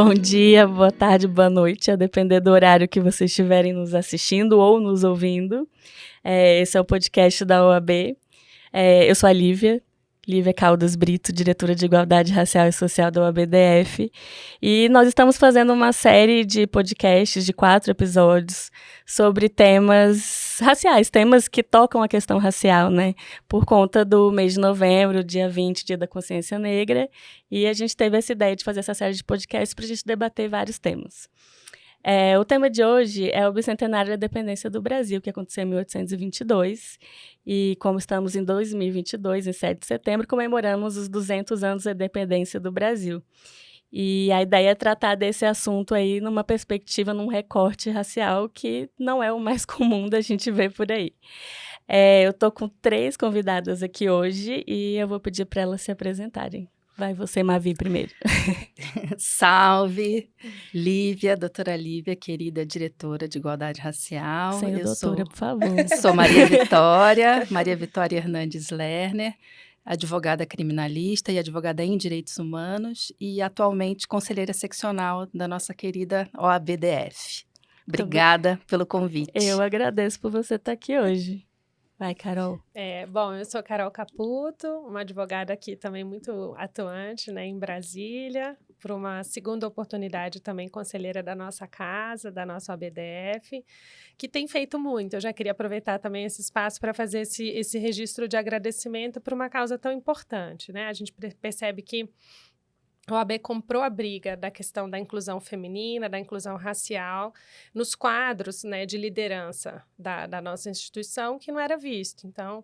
Bom dia, boa tarde, boa noite, a depender do horário que vocês estiverem nos assistindo ou nos ouvindo. Esse é o podcast da OAB. Eu sou a Lívia Caldas Brito, diretora de Igualdade Racial e Social da OAB-DF. E nós estamos fazendo uma série de podcasts de 4 episódios sobre temas raciais, temas que tocam a questão racial, né? Por conta do mês de novembro, dia 20, Dia da Consciência Negra. E a gente teve essa ideia de fazer essa série de podcasts para a gente debater vários temas. O tema de hoje é o bicentenário da independência do Brasil, que aconteceu em 1822. E como estamos em 2022, em 7 de setembro, comemoramos os 200 anos da independência do Brasil. E a ideia é tratar desse assunto aí numa perspectiva, num recorte racial que não é o mais comum da gente ver por aí. Eu estou com 3 convidadas aqui hoje e eu vou pedir para elas se apresentarem. Vai você, Mavi, primeiro. Salve, Lívia, doutora Lívia, querida diretora de Igualdade Racial. Sem o doutora, por favor. Sou Maria Vitória Hernandes Lerner, advogada criminalista e advogada em direitos humanos e atualmente conselheira seccional da nossa querida OAB-DF. Obrigada pelo convite. Eu agradeço por você estar aqui hoje. Vai, Carol. Bom, eu sou Carol Caputo, uma advogada aqui também muito atuante, né, em Brasília, por uma segunda oportunidade também conselheira da nossa casa, da nossa OAB-DF, que tem feito muito. Eu já queria aproveitar também esse espaço para fazer esse registro de agradecimento por uma causa tão importante, né? A gente percebe que a OAB comprou a briga da questão da inclusão feminina, da inclusão racial, nos quadros, né, de liderança da nossa instituição, que não era visto. Então,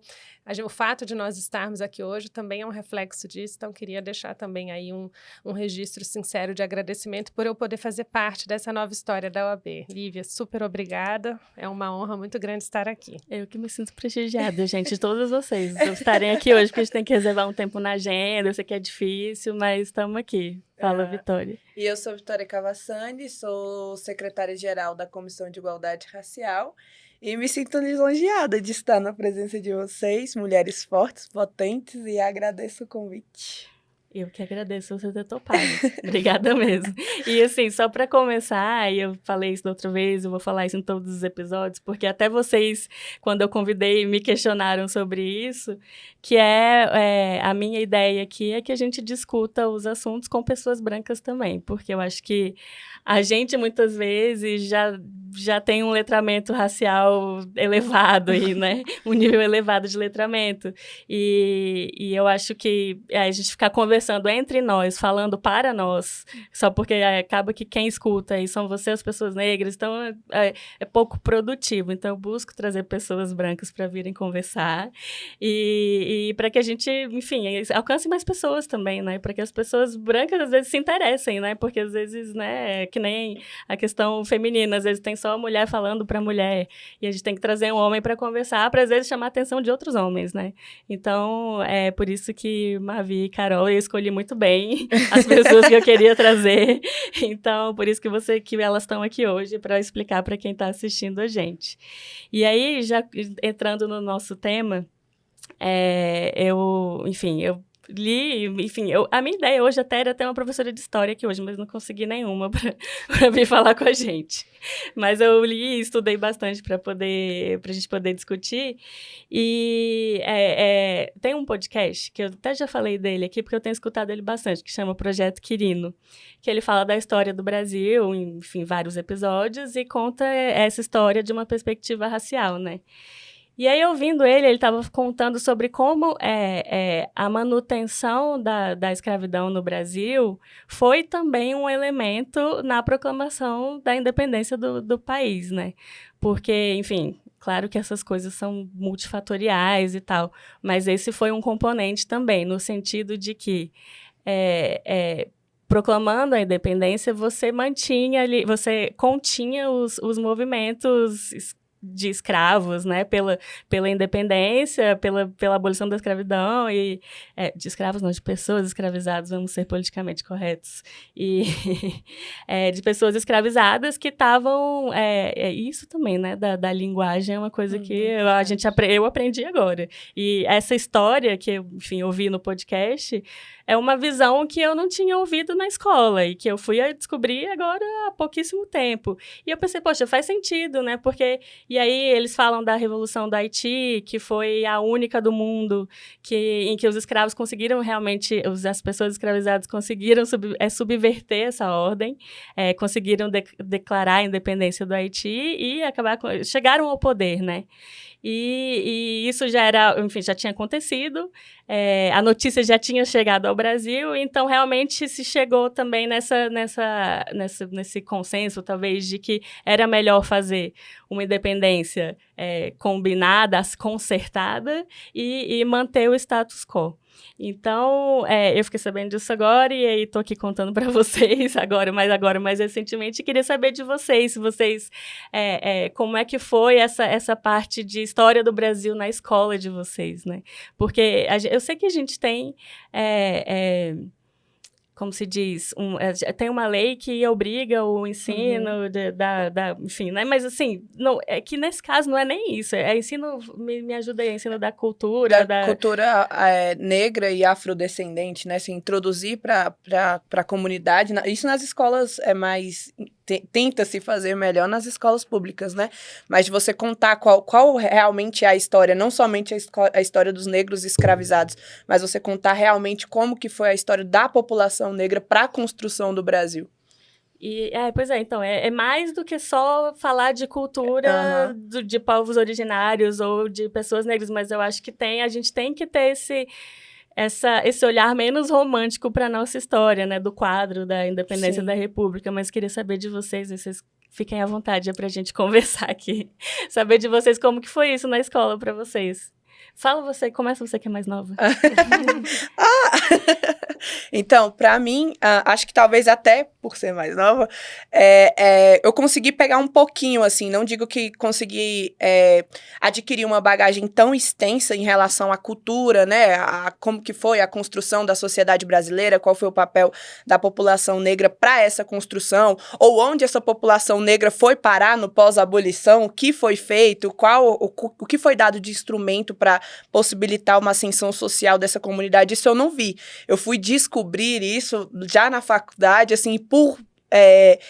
o fato de nós estarmos aqui hoje também é um reflexo disso, então queria deixar também aí um registro sincero de agradecimento por eu poder fazer parte dessa nova história da OAB. Lívia, super obrigada, é uma honra muito grande estar aqui. Eu que me sinto prestigiada, gente, de todos vocês estarem aqui hoje, porque a gente tem que reservar um tempo na agenda, eu sei que é difícil, mas estamos aqui. Fala, Vitória. E eu sou Vitória Cavassani, sou secretária-geral da Comissão de Igualdade Racial e me sinto lisonjeada de estar na presença de vocês, mulheres fortes, potentes, e agradeço o convite. Eu que agradeço você ter topado. Obrigada mesmo. E assim, só para começar, e eu falei isso da outra vez, eu vou falar isso em todos os episódios, porque até vocês, quando eu convidei, me questionaram sobre isso, que a minha ideia aqui é que a gente discuta os assuntos com pessoas brancas também, porque eu acho que a gente, muitas vezes, já tem um letramento racial elevado aí, né? Um nível elevado de letramento. E eu acho que a gente ficar conversando entre nós, falando para nós, só porque acaba que quem escuta aí são vocês, as pessoas negras, então é pouco produtivo. Então, eu busco trazer pessoas brancas para virem conversar e para que a gente, enfim, alcance mais pessoas também, né? Para que as pessoas brancas, às vezes, se interessem, né? Porque, às vezes, né, que nem a questão feminina, às vezes tem só a mulher falando para a mulher e a gente tem que trazer um homem para conversar, para, às vezes, chamar a atenção de outros homens, né? Então, é por isso que Mavi e Carol, eu escolhi muito bem as pessoas que eu queria trazer. Então, por isso que elas estão aqui hoje para explicar para quem está assistindo a gente. E aí, já entrando no nosso tema, eu li, enfim, a minha ideia hoje até era ter uma professora de história aqui hoje, mas não consegui nenhuma para vir falar com a gente. Mas eu li e estudei bastante para a gente poder discutir. E tem um podcast, que eu até já falei dele aqui, porque eu tenho escutado ele bastante, que chama Projeto Quirino, que ele fala da história do Brasil, enfim, vários episódios, e conta essa história de uma perspectiva racial, né? E aí, ouvindo ele estava contando sobre como a manutenção da escravidão no Brasil foi também um elemento na proclamação da independência do país, né? Porque, enfim, claro que essas coisas são multifatoriais e tal, mas esse foi um componente também, no sentido de que proclamando a independência, você mantinha ali, você continha os movimentos de escravos, né, pela independência, pela abolição da escravidão e de escravos não, de pessoas escravizadas, vamos ser politicamente corretos, e de pessoas escravizadas que estavam, isso também, né, da linguagem é uma coisa que eu aprendi agora, e essa história que eu, enfim, ouvi no podcast, é uma visão que eu não tinha ouvido na escola e que eu fui a descobrir agora há pouquíssimo tempo. E eu pensei, poxa, faz sentido, né? Porque, e aí eles falam da Revolução do Haiti, que foi a única do mundo em que os escravos conseguiram realmente, as pessoas escravizadas conseguiram subverter essa ordem, conseguiram declarar a independência do Haiti e chegaram ao poder, né? E isso já era, enfim, já tinha acontecido, a notícia já tinha chegado ao Brasil, então realmente se chegou também nesse consenso, talvez, de que era melhor fazer uma independência combinada, concertada, e manter o status quo. Então, eu fiquei sabendo disso agora e aí estou aqui contando para vocês agora mais recentemente. Queria saber de vocês, se vocês, como é que foi essa parte de história do Brasil na escola de vocês, né? Porque eu sei que a gente tem... como se diz, tem uma lei que obriga o ensino, enfim, né? Mas, assim, não, é que nesse caso não é nem isso. Ensino, me ajuda aí, ensino da cultura. Cultura negra e afrodescendente, né? Se introduzir para a comunidade. Isso nas escolas é mais... Tenta se fazer melhor nas escolas públicas, né? Mas de você contar qual realmente é a história, não somente a história dos negros escravizados, mas você contar realmente como que foi a história da população negra para a construção do Brasil. Pois é, então, é mais do que só falar de cultura de povos originários ou de pessoas negras, mas eu acho que a gente tem que ter esse olhar menos romântico para a nossa história, né, do quadro da independência da República, mas queria saber de vocês, vocês fiquem à vontade para a gente conversar aqui, saber de vocês como que foi isso na escola para vocês. Começa você que é mais nova. Então, para mim, acho que talvez até por ser mais nova, eu consegui pegar um pouquinho, assim, não digo que consegui adquirir uma bagagem tão extensa em relação à cultura, né, como que foi a construção da sociedade brasileira, qual foi o papel da população negra para essa construção, ou onde essa população negra foi parar no pós-abolição, o que foi feito, o que foi dado de instrumento para possibilitar uma ascensão social dessa comunidade. Isso eu não vi. Eu fui descobrir isso já na faculdade, assim, por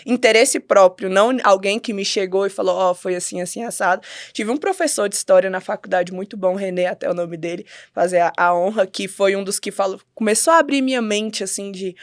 interesse próprio, não alguém que me chegou e falou, foi assim, assim, assado. Tive um professor de história na faculdade muito bom, René, até o nome dele, fazer a honra, que foi um dos que começou a abrir minha mente, assim, de...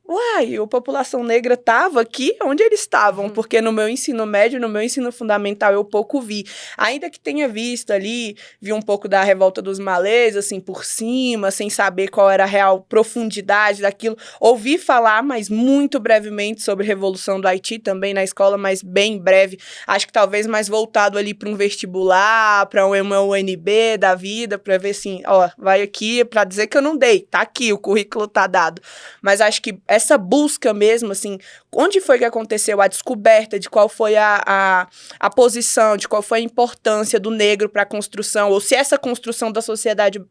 Uai, a população negra estava aqui? Onde eles estavam? Porque no meu ensino médio, no meu ensino fundamental, eu pouco vi. Ainda que tenha visto ali, vi um pouco da revolta dos malês, assim, por cima, sem saber qual era a real profundidade daquilo. Ouvi falar, mas muito brevemente, sobre a Revolução do Haiti, também na escola, mas bem breve. Acho que talvez mais voltado ali para um vestibular, para uma UNB da vida, para ver assim, vai aqui para dizer que eu não dei. Tá aqui, o currículo tá dado. Mas acho que essa busca mesmo, assim, onde foi que aconteceu a descoberta de qual foi a posição, de qual foi a importância do negro para a construção, ou se essa construção da sociedade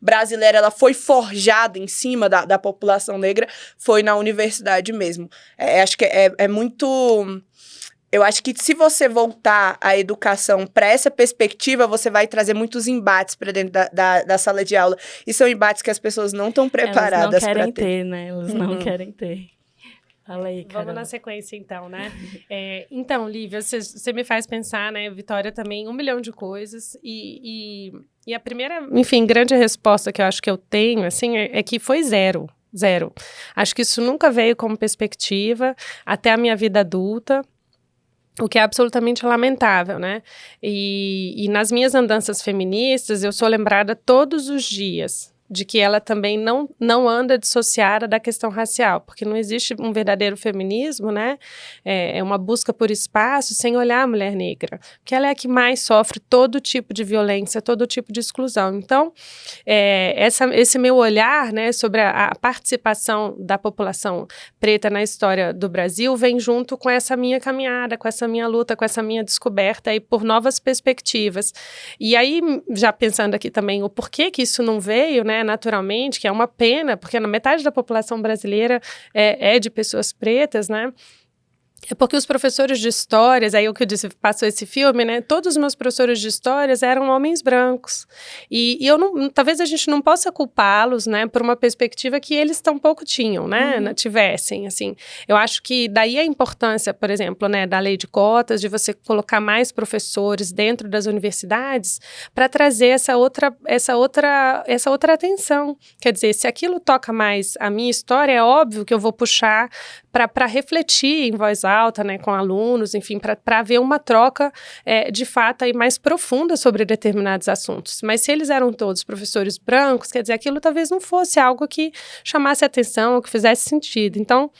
brasileira ela foi forjada em cima da população negra, foi na universidade mesmo. Acho que é muito... Eu acho que se você voltar a educação para essa perspectiva, você vai trazer muitos embates para dentro da sala de aula. E são embates que as pessoas não estão preparadas para ter. Elas não querem ter, né? Elas não querem ter. Fala aí, Carol. Vamos na sequência, então, né? Então, Lívia, você me faz pensar, né? Vitória também, 1 milhão de coisas. E a primeira, enfim, grande resposta que eu acho que eu tenho, assim, é que foi zero. Zero. Acho que isso nunca veio como perspectiva até a minha vida adulta. O que é absolutamente lamentável, né? E nas minhas andanças feministas, eu sou lembrada todos os dias de que ela também não anda dissociada da questão racial, porque não existe um verdadeiro feminismo, né? É uma busca por espaço sem olhar a mulher negra, porque ela é a que mais sofre todo tipo de violência, todo tipo de exclusão. Então, esse meu olhar, né, sobre a participação da população preta na história do Brasil vem junto com essa minha caminhada, com essa minha luta, com essa minha descoberta aí por novas perspectivas. E aí, já pensando aqui também o porquê que isso não veio, né, naturalmente, que é uma pena, porque na metade da população brasileira é de pessoas pretas, né? É porque os professores de histórias, aí o que eu disse, passou esse filme, né? Todos os meus professores de histórias eram homens brancos. E eu não, talvez a gente não possa culpá-los, né? Por uma perspectiva que eles tampouco tinham, né? Tivessem, assim. Eu acho que daí a importância, por exemplo, né? Da lei de cotas, de você colocar mais professores dentro das universidades para trazer essa outra atenção. Quer dizer, se aquilo toca mais a minha história, é óbvio que eu vou puxar para refletir em voz alta, né, com alunos, enfim, para haver uma troca de fato aí mais profunda sobre determinados assuntos. Mas se eles eram todos professores brancos, quer dizer, aquilo talvez não fosse algo que chamasse atenção ou que fizesse sentido. Então,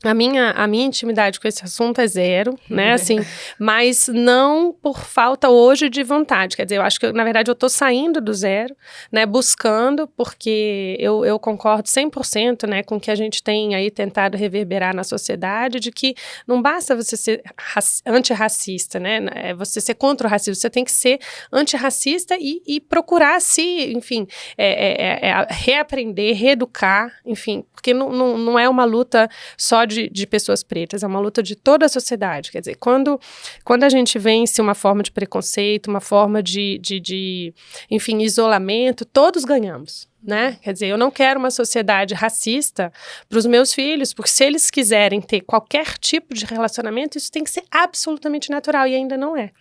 a minha intimidade com esse assunto é zero, né, assim, mas não por falta hoje de vontade, quer dizer, eu acho que, na verdade, eu estou saindo do zero, né, buscando, porque eu concordo 100%, né, com o que a gente tem aí tentado reverberar na sociedade, de que não basta você ser antirracista, né, você ser contra o racismo, você tem que ser antirracista e procurar se, enfim, reaprender, reeducar, enfim, porque não é uma luta só de pessoas pretas, é uma luta de toda a sociedade. Quer dizer, quando a gente vence uma forma de preconceito, uma forma de enfim, isolamento, todos ganhamos. Né? Quer dizer, eu não quero uma sociedade racista para os meus filhos, porque se eles quiserem ter qualquer tipo de relacionamento, isso tem que ser absolutamente natural, e ainda não é.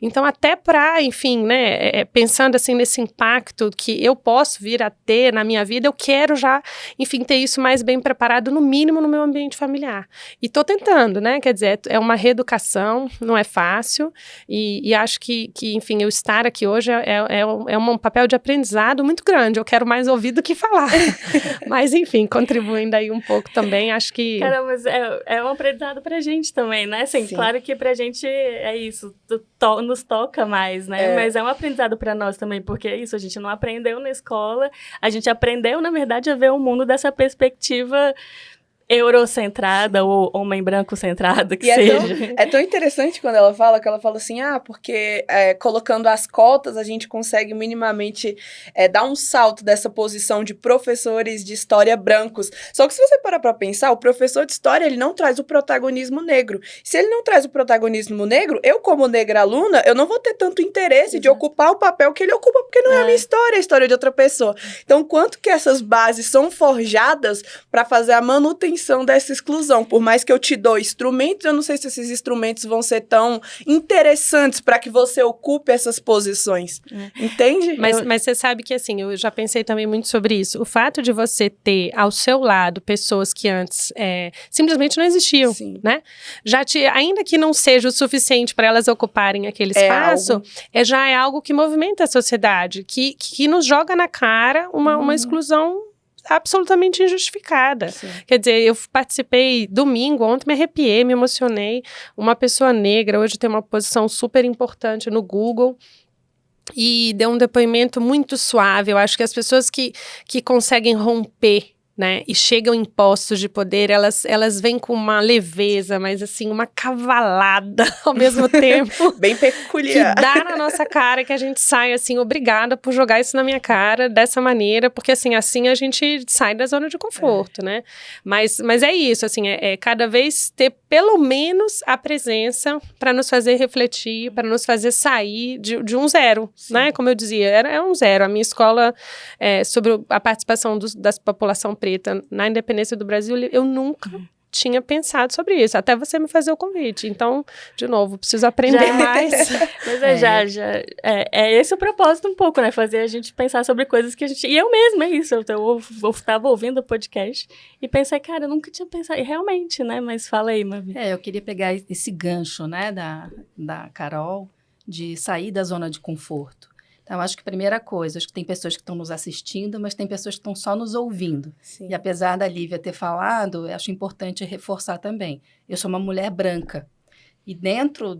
Então, até para, enfim, né, pensando assim nesse impacto que eu posso vir a ter na minha vida, eu quero já, enfim, ter isso mais bem preparado, no mínimo, no meu ambiente familiar. E estou tentando, né? Quer dizer, é uma reeducação, não é fácil, e acho que, enfim, eu estar aqui hoje é um papel de aprendizado muito grande. Eu quero mais ouvir do que falar. Mas, enfim, contribuindo aí um pouco também, acho que... Cara, mas é um aprendizado pra gente também, né? Assim, claro que pra gente é isso, nos toca mais, né? Mas é um aprendizado pra nós também, porque é isso, a gente não aprendeu na escola, a gente aprendeu, na verdade, a ver o mundo dessa perspectiva eurocentrada ou homem branco centrada, que seja. É tão interessante quando ela fala assim, porque colocando as cotas a gente consegue minimamente dar um salto dessa posição de professores de história brancos. Só que se você parar pra pensar, o professor de história, ele não traz o protagonismo negro. Se ele não traz o protagonismo negro, eu como negra aluna, eu não vou ter tanto interesse de ocupar o papel que ele ocupa, porque não é a minha história, é a história de outra pessoa. Então, quanto que essas bases são forjadas para fazer a manutenção dessa exclusão. Por mais que eu te dou instrumentos, eu não sei se esses instrumentos vão ser tão interessantes para que você ocupe essas posições. Entende? Mas você sabe que, assim, eu já pensei também muito sobre isso. O fato de você ter ao seu lado pessoas que antes simplesmente não existiam, né? Ainda que não seja o suficiente para elas ocuparem aquele espaço, já é algo que movimenta a sociedade, que nos joga na cara uma exclusão absolutamente injustificada. Sim. Quer dizer, eu participei domingo, ontem me arrepiei, me emocionei. Uma pessoa negra hoje tem uma posição super importante no Google e deu um depoimento muito suave. Eu acho que as pessoas que conseguem romper, né, e chegam em postos de poder, elas vêm com uma leveza, mas assim, uma cavalada ao mesmo tempo. Bem peculiar. Que dá na nossa cara, que a gente sai assim, obrigada por jogar isso na minha cara dessa maneira, porque assim a gente sai da zona de conforto, né? Mas é isso, assim, cada vez ter pelo menos a presença para nos fazer refletir, para nos fazer sair de um zero, né? Como eu dizia, era um zero. A minha escola, sobre a participação da população preta na independência do Brasil, eu nunca tinha pensado sobre isso, até você me fazer o convite. Então, de novo, preciso aprender mais. Mas é esse o propósito um pouco, né? Fazer a gente pensar sobre coisas que a gente... E eu mesma, é isso. Eu estava ouvindo o podcast e pensei, cara, eu nunca tinha pensado. E realmente, né? Mas fala aí, Mavi. Eu queria pegar esse gancho, né, da Carol, de sair da zona de conforto. Então, acho que a primeira coisa, acho que tem pessoas que estão nos assistindo, mas tem pessoas que estão só nos ouvindo. Sim. E apesar da Lívia ter falado, eu acho importante reforçar também. Eu sou uma mulher branca. E dentro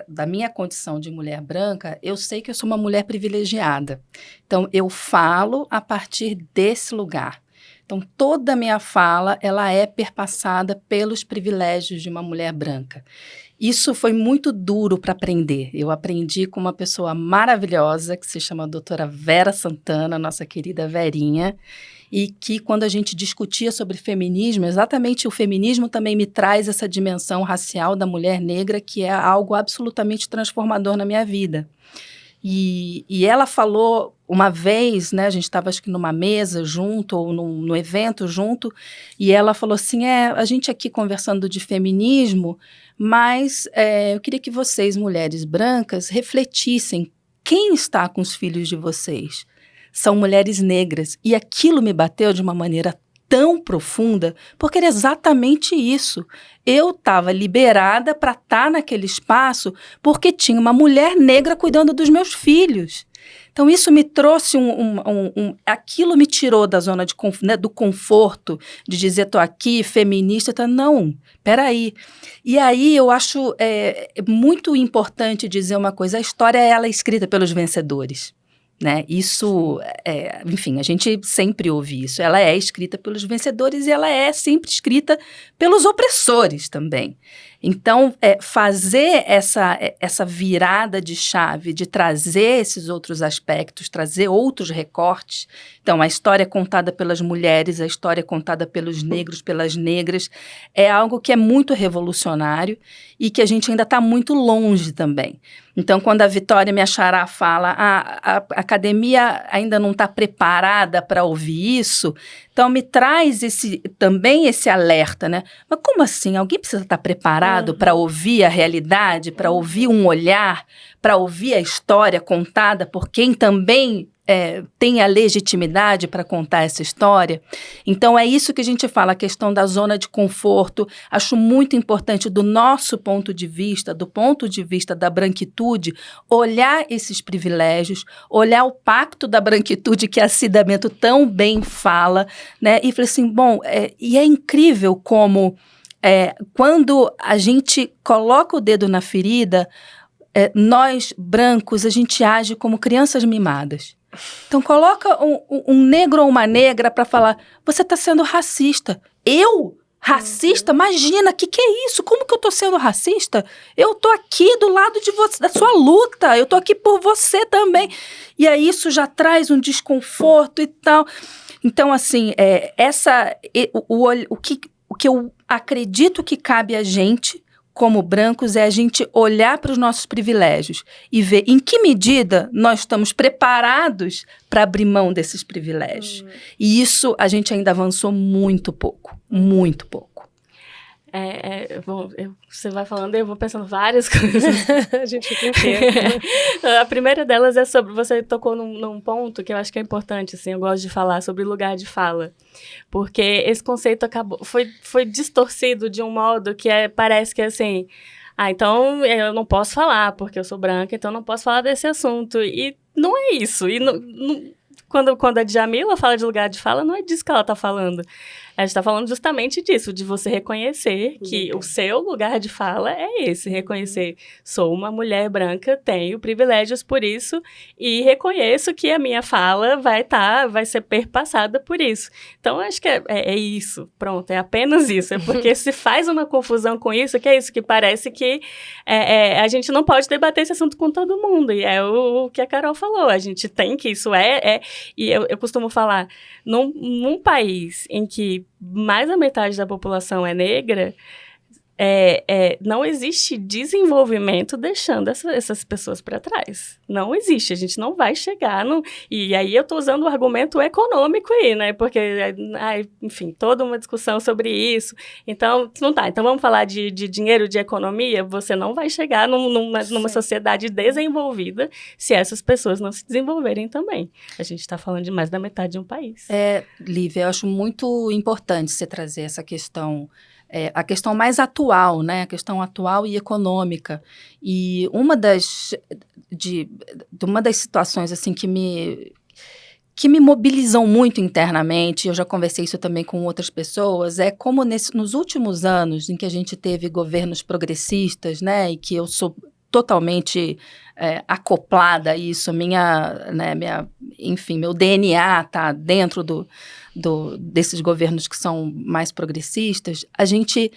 da minha condição de mulher branca, eu sei que eu sou uma mulher privilegiada. Então, eu falo a partir desse lugar. Então, toda a minha fala, ela é perpassada pelos privilégios de uma mulher branca. Isso foi muito duro para aprender. Eu aprendi com uma pessoa maravilhosa, que se chama doutora Vera Santana, nossa querida Verinha, e que quando a gente discutia sobre feminismo, exatamente o feminismo também me traz essa dimensão racial da mulher negra, que é algo absolutamente transformador na minha vida. E ela falou uma vez, né, a gente estava acho que numa mesa junto, ou no evento junto, e ela falou assim, a gente aqui conversando de feminismo, mas eu queria que vocês, mulheres brancas, refletissem quem está com os filhos de vocês. São mulheres negras. E aquilo me bateu de uma maneira tão profunda, porque era exatamente isso. Eu estava liberada para estar naquele espaço porque tinha uma mulher negra cuidando dos meus filhos. Então, isso me trouxe aquilo me tirou da zona de, né, do conforto, de dizer, estou aqui, feminista, tá? Não, peraí. E aí, eu acho muito importante dizer uma coisa, a história ela é escrita pelos vencedores. Né? Isso, enfim, a gente sempre ouve isso. Ela é escrita pelos vencedores e ela é sempre escrita pelos opressores também. Então, fazer essa virada de chave, de trazer esses outros aspectos, trazer outros recortes. Então, a história contada pelas mulheres, a história contada pelos negros, pelas negras, é algo que é muito revolucionário e que a gente ainda está muito longe também. Então, quando a Vitória, minha xará, fala a academia ainda não está preparada para ouvir isso, então me traz também esse alerta, né? Mas como assim? Alguém precisa estar preparado para ouvir a realidade, para ouvir um olhar, para ouvir a história contada por quem também tem a legitimidade para contar essa história? Então, é isso que a gente fala, a questão da zona de conforto. Acho muito importante, do nosso ponto de vista, do ponto de vista da branquitude, olhar esses privilégios, olhar o pacto da branquitude que a Cida Bento tão bem fala, né? E falei assim, bom, e é incrível como quando a gente coloca o dedo na ferida, nós, brancos, a gente age como crianças mimadas. Então, coloca um negro ou uma negra para falar, você está sendo racista. Eu? Racista? Imagina, que é isso? Como que eu estou sendo racista? Eu estou aqui do lado de você, da sua luta, eu estou aqui por você também. E aí isso já traz um desconforto e tal. Então, assim, o que eu acredito que cabe a gente, como brancos, é a gente olhar para os nossos privilégios e ver em que medida nós estamos preparados para abrir mão desses privilégios. E isso a gente ainda avançou muito pouco, muito pouco. Bom, você vai falando e eu vou pensando várias coisas. A gente fica inteiro. A primeira delas é sobre, você tocou num ponto que eu acho que é importante, assim, eu gosto de falar sobre lugar de fala. Porque esse conceito foi distorcido de um modo que parece que assim, então eu não posso falar porque eu sou branca, então eu não posso falar desse assunto. E não é isso. E quando a Djamila fala de lugar de fala, não é disso que ela está falando. A gente está falando justamente disso, de você reconhecer que o seu lugar de fala é esse, reconhecer, sou uma mulher branca, tenho privilégios por isso e reconheço que a minha fala vai ser perpassada por isso. Então, acho que é isso, pronto, é apenas isso. É porque se faz uma confusão com isso, que é isso, que parece que a gente não pode debater esse assunto com todo mundo, e é o que a Carol falou, a gente tem que, isso e eu costumo falar, num país em que mais da metade da população é negra, não existe desenvolvimento deixando essas pessoas para trás. Não existe, a gente não vai chegar e aí eu estou usando o argumento econômico aí, né? Porque, enfim, toda uma discussão sobre isso. Então, não tá. Então, vamos falar de dinheiro, de economia? Você não vai chegar numa sociedade desenvolvida se essas pessoas não se desenvolverem também. A gente está falando de mais da metade de um país. Lívia, eu acho muito importante você trazer essa questão, a questão mais atual, né? A questão atual e econômica. E uma das situações assim, que me mobilizam muito internamente, eu já conversei isso também com outras pessoas, é como nos últimos anos em que a gente teve governos progressistas, né? E que eu sou totalmente acoplada a isso, enfim, meu DNA está dentro desses governos que são mais progressistas, a gente,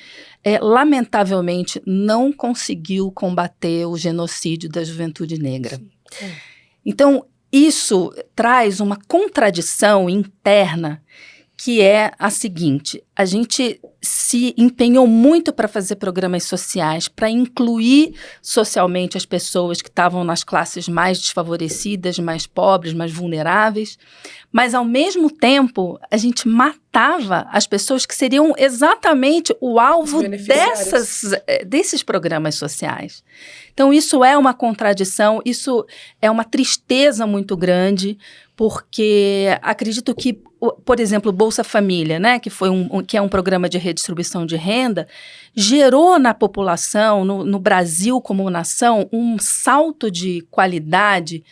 lamentavelmente, não conseguiu combater o genocídio da juventude negra. Sim. Então, isso traz uma contradição interna que é a seguinte: a gente se empenhou muito para fazer programas sociais, para incluir socialmente as pessoas que estavam nas classes mais desfavorecidas, mais pobres, mais vulneráveis, mas, ao mesmo tempo, a gente matava as pessoas que seriam exatamente o alvo desses programas sociais. Então, isso é uma contradição, isso é uma tristeza muito grande, porque acredito que, por exemplo, Bolsa Família, né, que é um programa de redistribuição de renda, gerou na população, no Brasil como nação, um salto de qualidade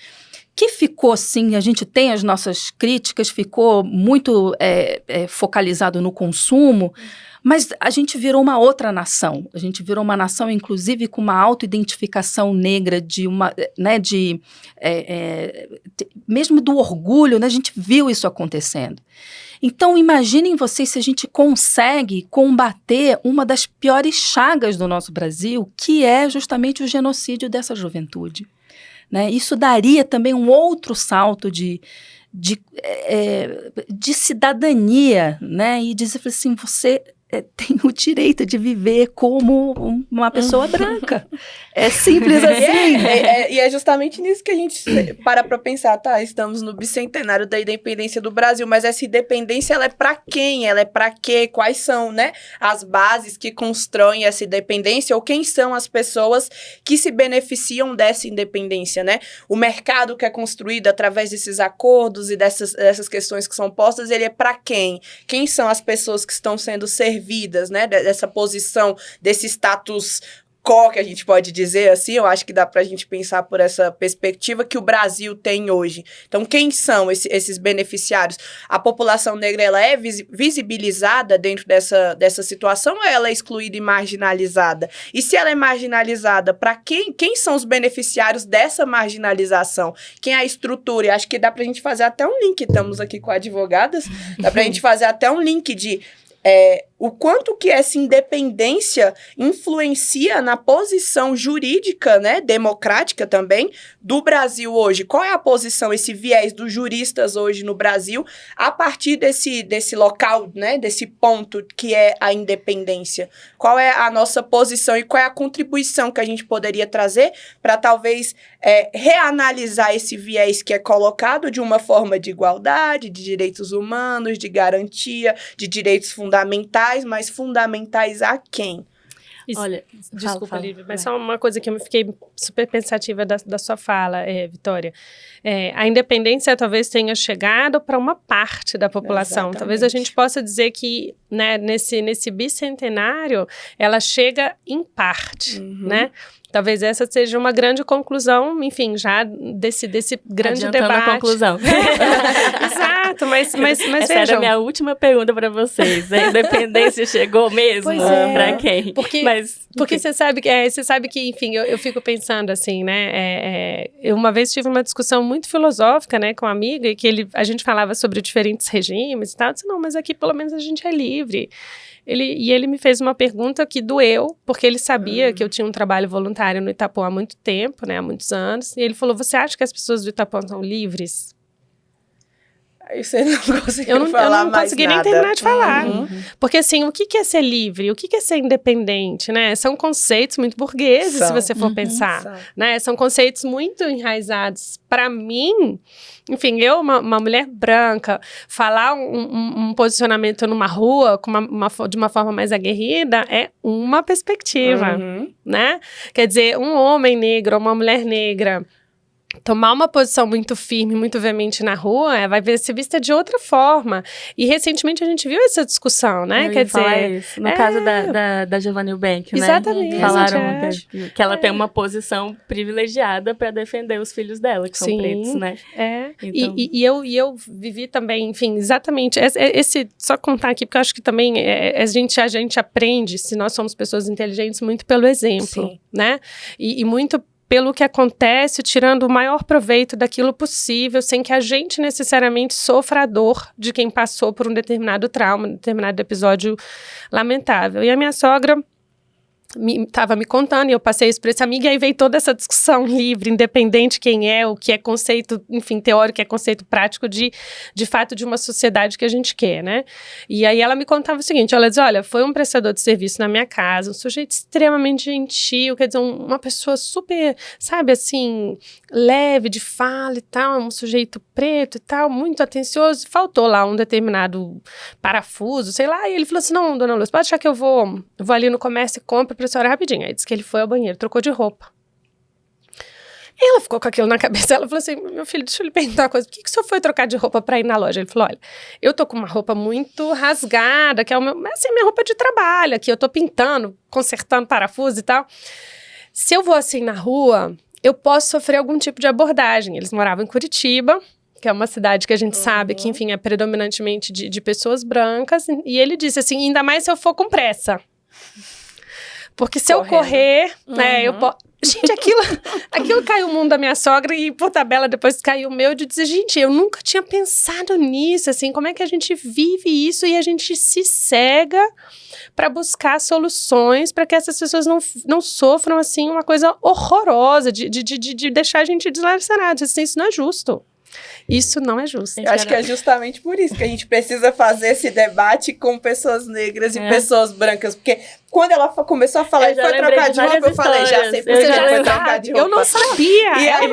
que ficou, sim, a gente tem as nossas críticas, ficou muito focalizado no consumo, mas a gente virou uma outra nação. A gente virou uma nação, inclusive, com uma autoidentificação negra, mesmo do orgulho, né? A gente viu isso acontecendo. Então, imaginem vocês se a gente consegue combater uma das piores chagas do nosso Brasil, que é justamente o genocídio dessa juventude. Né? Isso daria também um outro salto de cidadania, né? E dizer assim, você tem o direito de viver como uma pessoa branca. É simples assim. E é justamente nisso que a gente para pensar, tá? Estamos no bicentenário da independência do Brasil, mas essa independência, ela é para quem? Ela é para quê? Quais são, né, as bases que constroem essa independência? Ou quem são as pessoas que se beneficiam dessa independência, né? O mercado que é construído através desses acordos e dessas questões que são postas, ele é para quem? Quem são as pessoas que estão sendo servidas, né, dessa posição, desse status quo, que a gente pode dizer assim? Eu acho que dá pra gente pensar por essa perspectiva que o Brasil tem hoje. Então, quem são esses beneficiários? A população negra, ela é visibilizada dentro dessa situação, ou ela é excluída e marginalizada? E se ela é marginalizada, para quem são os beneficiários dessa marginalização? Quem é a estrutura? E acho que dá pra gente fazer até um link, estamos aqui com advogadas, dá pra gente fazer até um link de o quanto que essa independência influencia na posição jurídica, né, democrática também, do Brasil hoje. Qual é a posição, esse viés dos juristas hoje no Brasil, a partir desse local, né, desse ponto que é a independência? Qual é a nossa posição e qual é a contribuição que a gente poderia trazer para talvez reanalisar esse viés que é colocado de uma forma de igualdade, de direitos humanos, de garantia, de direitos fundamentais, mas fundamentais a quem? Olha, desculpa, Lívia, mas só uma coisa que eu fiquei super pensativa da sua fala, Vitória. A independência talvez tenha chegado para uma parte da população. Exatamente. Talvez a gente possa dizer que, né, nesse bicentenário, ela chega em parte, né? Talvez essa seja uma grande conclusão, enfim, já desse grande adiantando debate. A conclusão. Exato, mas essa vejam. era a minha última pergunta para vocês. A independência chegou mesmo? Pois é. Para quem? Porque você sabe que, enfim, eu fico pensando assim, né? Eu uma vez tive uma discussão muito filosófica, né, com uma amiga, e que a gente falava sobre diferentes regimes e tal. Eu disse, não, mas aqui pelo menos a gente é livre. Ele me fez uma pergunta que doeu, porque ele sabia que eu tinha um trabalho voluntário no Itapuã há muito tempo, né, há muitos anos. E ele falou, você acha que as pessoas do Itapuã são livres? Aí você não conseguiu eu não consegui nem terminar de falar. Porque, assim, o que é ser livre? O que é ser independente, né? São conceitos muito burgueses, se você for pensar. Né? São conceitos muito enraizados. Para mim, enfim, eu, uma mulher branca, falar um posicionamento numa rua de uma forma mais aguerrida é uma perspectiva, né? Quer dizer, um homem negro, uma mulher negra, tomar uma posição muito firme, muito veemente na rua, vai ser vista de outra forma. E recentemente a gente viu essa discussão, né? Quer dizer, isso. No caso da Giovanna Eubank, né? Exatamente. Falaram que ela tem uma posição privilegiada para defender os filhos dela, que são pretos, né? Então... E eu vivi também, enfim, exatamente. Só contar aqui, porque eu acho que também a gente aprende, se nós somos pessoas inteligentes, muito pelo exemplo, né? E muito pelo que acontece, tirando o maior proveito daquilo possível, sem que a gente necessariamente sofra a dor de quem passou por um determinado trauma, um determinado episódio lamentável. E a minha sogra estava me contando, e eu passei isso para esse amigo, e aí veio toda essa discussão livre, independente quem é, o que é conceito, enfim, teórico, que é conceito prático de fato, de uma sociedade que a gente quer, né? E aí ela me contava o seguinte, ela dizia, olha, foi um prestador de serviço na minha casa, um sujeito extremamente gentil, quer dizer, uma pessoa super, sabe, assim, leve de fala e tal, um sujeito preto e tal, muito atencioso, faltou lá um determinado parafuso, sei lá, e ele falou assim, não, dona Luz, pode achar que eu vou ali no comércio e compro pra senhora rapidinho. Aí disse que ele foi ao banheiro, trocou de roupa. E ela ficou com aquilo na cabeça, ela falou assim, meu filho, deixa eu lhe perguntar uma coisa, por que o senhor foi trocar de roupa pra ir na loja? Ele falou, olha, eu tô com uma roupa muito rasgada, que é assim, minha roupa de trabalho aqui, eu tô pintando, consertando parafuso e tal. Se eu vou assim na rua, eu posso sofrer algum tipo de abordagem. Eles moravam em Curitiba, que é uma cidade que a gente sabe que, enfim, é predominantemente de pessoas brancas, e ele disse assim, ainda mais se eu for com pressa. Porque se eu correr, né, eu posso... Gente, aquilo caiu o mundo da minha sogra e, por tabela, depois caiu o meu de dizer, gente, eu nunca tinha pensado nisso, assim, como é que a gente vive isso e a gente se cega para buscar soluções para que essas pessoas não sofram, assim, uma coisa horrorosa de deixar a gente deslacerada. Assim, isso não é justo. Isso não é justo. Eu acho que é justamente por isso que a gente precisa fazer esse debate com pessoas negras e pessoas brancas. Porque quando ela começou a falar que foi trocar de roupa, eu falei, já sei porque já foi trocar de roupa. Eu não sabia. E aí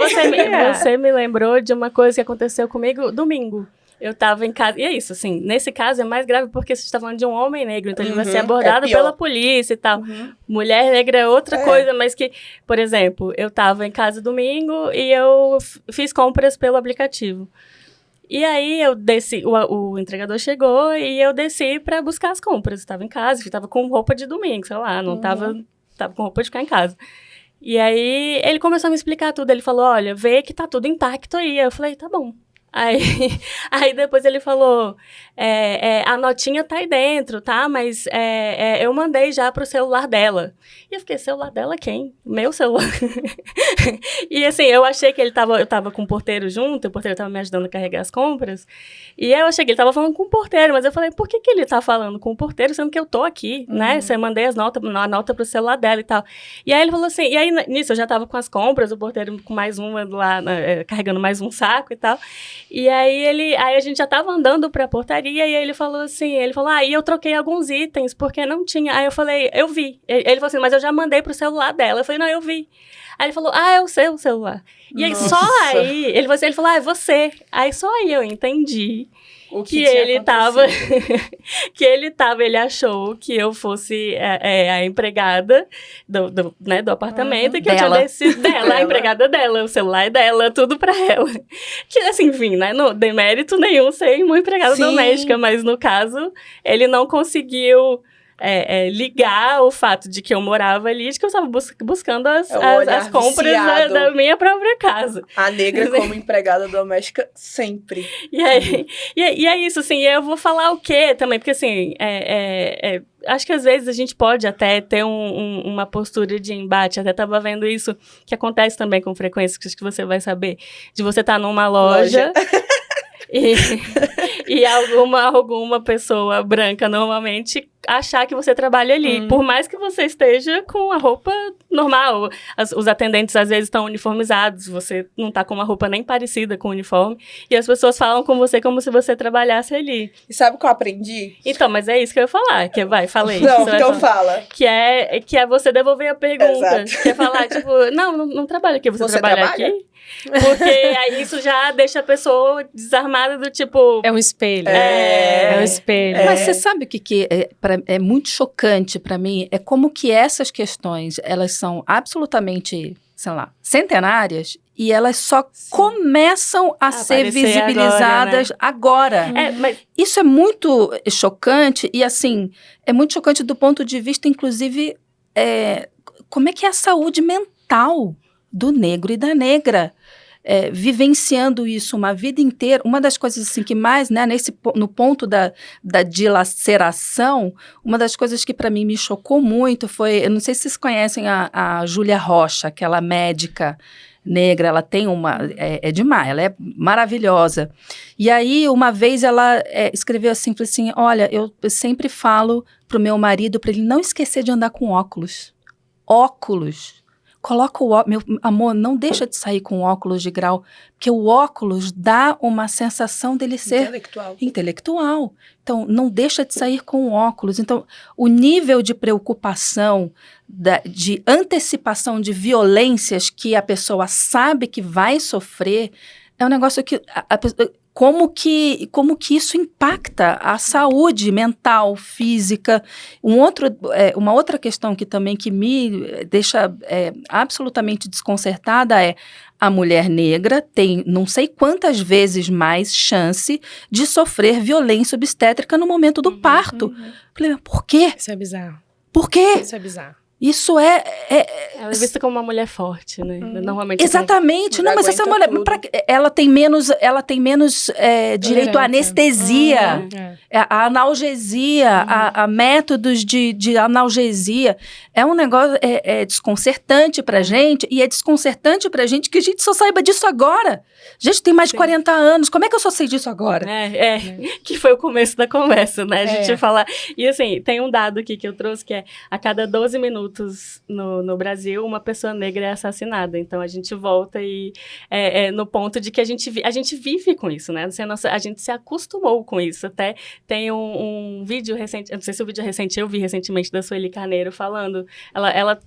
você me lembrou de uma coisa que aconteceu comigo domingo. Eu tava em casa, e é isso, assim, nesse caso é mais grave porque você está falando de um homem negro, então ele vai ser abordado pela polícia e tal. Mulher negra é outra coisa, mas que, por exemplo, eu tava em casa domingo e eu fiz compras pelo aplicativo. E aí eu desci, o entregador chegou e eu desci pra buscar as compras. Eu tava em casa, eu tava com roupa de domingo, sei lá, não tava com roupa de ficar em casa. E aí ele começou a me explicar tudo, ele falou, olha, vê que tá tudo intacto aí. Eu falei, tá bom. Aí depois ele falou, a notinha tá aí dentro, tá? Mas eu mandei já pro celular dela. E eu fiquei, celular dela quem? Meu celular. E assim, eu achei que eu tava com o porteiro junto, o porteiro tava me ajudando a carregar as compras. E eu achei que ele tava falando com o porteiro, mas eu falei, por que ele tá falando com o porteiro, sendo que eu tô aqui, né? Você mandei a nota pro celular dela e tal. E aí ele falou assim, e aí nisso eu já tava com as compras, o porteiro com mais uma lá, carregando mais um saco e tal. E aí a gente já tava andando pra portaria e ele falou assim, e eu troquei alguns itens porque não tinha. Aí eu falei, eu vi. Ele falou assim, mas eu já mandei pro celular dela. Eu falei, não, eu vi. Aí ele falou, é o seu celular. E aí só aí, ele falou, é você. Aí só aí eu entendi que ele ele achou que eu fosse a empregada do apartamento, que eu tinha descido dela, a empregada dela, o celular é dela, tudo pra ela. Que assim, enfim, né, no demérito nenhum ser uma empregada doméstica, mas no caso, ele não conseguiu ligar o fato de que eu morava ali, de que eu estava buscando as compras da minha própria casa. A negra como empregada doméstica, sempre. E é isso, assim, eu vou falar o quê também, porque assim, acho que às vezes a gente pode até ter uma postura de embate, até estava vendo isso, que acontece também com frequência, que acho que você vai saber, de você estar numa loja. E alguma pessoa branca, normalmente, achar que você trabalha ali. Por mais que você esteja com a roupa normal. Os atendentes, às vezes, estão uniformizados. Você não está com uma roupa nem parecida com o uniforme. E as pessoas falam com você como se você trabalhasse ali. E sabe o que eu aprendi? Então, mas é isso que eu ia falar. Falei. Não, então fala. Que é você devolver a pergunta. Exato. Que é falar, tipo, não trabalha aqui. Você trabalha aqui? Porque aí isso já deixa a pessoa desarmada do tipo... É um espelho. É um espelho. Mas você sabe o que é muito chocante para mim? É como que essas questões, elas são absolutamente, sei lá, centenárias e elas só começam a ser visibilizadas agora. Mas... Isso é muito chocante e, assim, é muito chocante do ponto de vista, inclusive, como é que é a saúde mental do negro e da negra. vivenciando isso uma vida inteira, uma das coisas assim que mais, né, no ponto da dilaceração, uma das coisas que para mim me chocou muito foi, eu não sei se vocês conhecem a Júlia Rocha, aquela médica negra, ela tem demais, ela é maravilhosa. E aí, uma vez ela escreveu assim, falou assim, olha, eu sempre falo pro meu marido para ele não esquecer de andar com óculos. Óculos. Coloca o óculos, meu amor, não deixa de sair com óculos de grau, porque o óculos dá uma sensação dele ser intelectual. Então, não deixa de sair com óculos. Então, o nível de preocupação, de antecipação de violências que a pessoa sabe que vai sofrer, é um negócio que como que isso impacta a saúde mental, física. Uma outra questão que também que me deixa absolutamente desconcertada é a mulher negra tem não sei quantas vezes mais chance de sofrer violência obstétrica no momento do parto. Falei, por quê? Isso é bizarro. Por quê? Isso é bizarro. Isso ela é vista como uma mulher forte, né? Normalmente. Exatamente. Não, mas essa mulher, ela tem menos direito à anestesia, a analgesia, a métodos de analgesia. É um negócio desconcertante pra gente, e é desconcertante pra gente que a gente só saiba disso agora. A gente tem mais de 40 anos, como é que eu só sei disso agora? Que foi o começo da conversa, né? A gente falar. E assim, tem um dado aqui que eu trouxe que é a cada 12 minutos no Brasil, uma pessoa negra é assassinada. Então, a gente volta no ponto de que a gente vive com isso, né? A gente se acostumou com isso. Até tem um vídeo recente, eu não sei se o vídeo é recente, eu vi recentemente da Sueli Carneiro falando, ela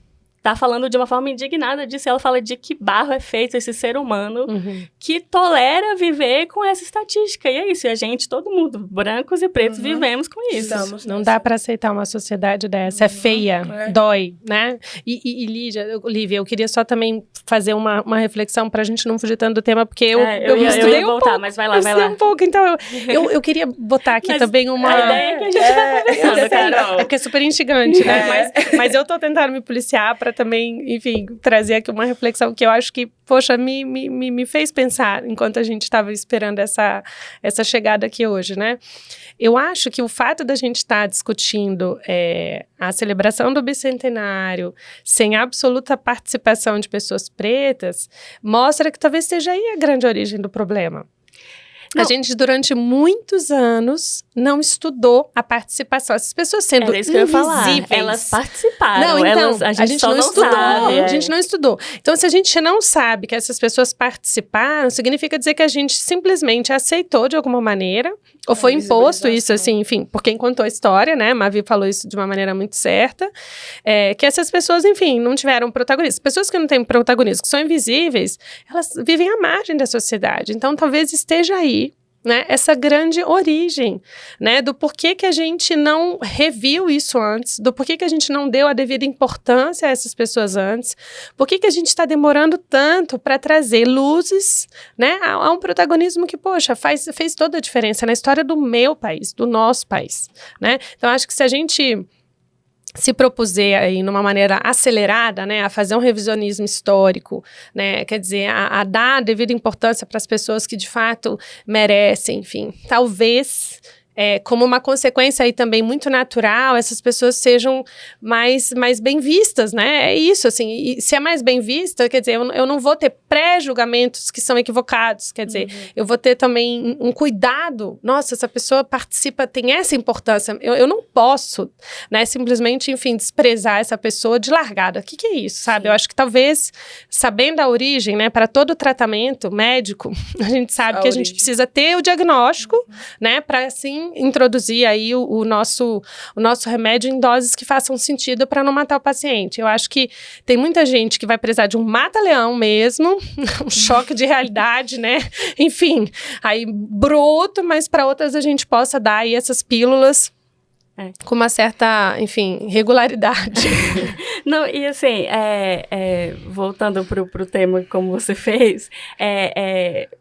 tá falando de uma forma indignada disso. Ela fala de que barro é feito esse ser humano que tolera viver com essa estatística. E é isso. E a gente, todo mundo, brancos e pretos, vivemos com isso. Não dá para aceitar uma sociedade dessa. É feia, dói, né? E Lívia, eu queria só também fazer uma reflexão pra gente não fugir tanto do tema, porque eu ia voltar, mas vai lá. Um pouco, então eu queria botar aqui também uma... A ideia é que a gente vai conversando, Carol. É porque é super instigante, né? Mas eu tô tentando me policiar pra também, enfim, trazer aqui uma reflexão que eu acho que, poxa, me fez pensar enquanto a gente estava esperando essa chegada aqui hoje, né? Eu acho que o fato da gente estar discutindo a celebração do bicentenário sem absoluta participação de pessoas pretas mostra que talvez seja aí a grande origem do problema. A gente, durante muitos anos, não estudou a participação. Essas pessoas sendo isso que eu ia falar. Elas participaram. Não, então, a gente não estudou. Sabe, A gente não estudou. Então, se a gente não sabe que essas pessoas participaram, significa dizer que a gente simplesmente aceitou de alguma maneira, ou foi imposto isso, assim, enfim, por quem contou a história, né? Mavi falou isso de uma maneira muito certa. Que essas pessoas, enfim, não tiveram protagonismo. Pessoas que não têm protagonismo, que são invisíveis, elas vivem à margem da sociedade. Então, talvez esteja aí, né, essa grande origem, né, do porquê que a gente não reviu isso antes, do porquê que a gente não deu a devida importância a essas pessoas antes, porquê que a gente está demorando tanto para trazer luzes, né, a um protagonismo que, poxa, fez toda a diferença na história do meu país, do nosso país, né? Então, acho que se a gente se propuser aí, numa maneira acelerada, né, a fazer um revisionismo histórico, né, quer dizer, a dar a devida importância para as pessoas que de fato merecem, enfim, talvez... como uma consequência aí também muito natural, essas pessoas sejam mais bem vistas, né? É isso, assim, e se é mais bem vista, quer dizer, eu não vou ter pré-julgamentos que são equivocados, quer dizer, eu vou ter também um cuidado, nossa, essa pessoa participa, tem essa importância, eu não posso, né, simplesmente, enfim, desprezar essa pessoa de largada. O que é isso, sabe? Sim. Eu acho que talvez, sabendo a origem, né, para todo tratamento médico, a gente sabe que a gente precisa ter o diagnóstico, né, para assim introduzir aí o nosso remédio em doses que façam sentido para não matar o paciente. Eu acho que tem muita gente que vai precisar de um mata-leão mesmo, um choque de realidade, né? Enfim, aí bruto, mas para outras a gente possa dar aí essas pílulas com uma certa, enfim, regularidade. Não, e assim, voltando pro tema como você fez,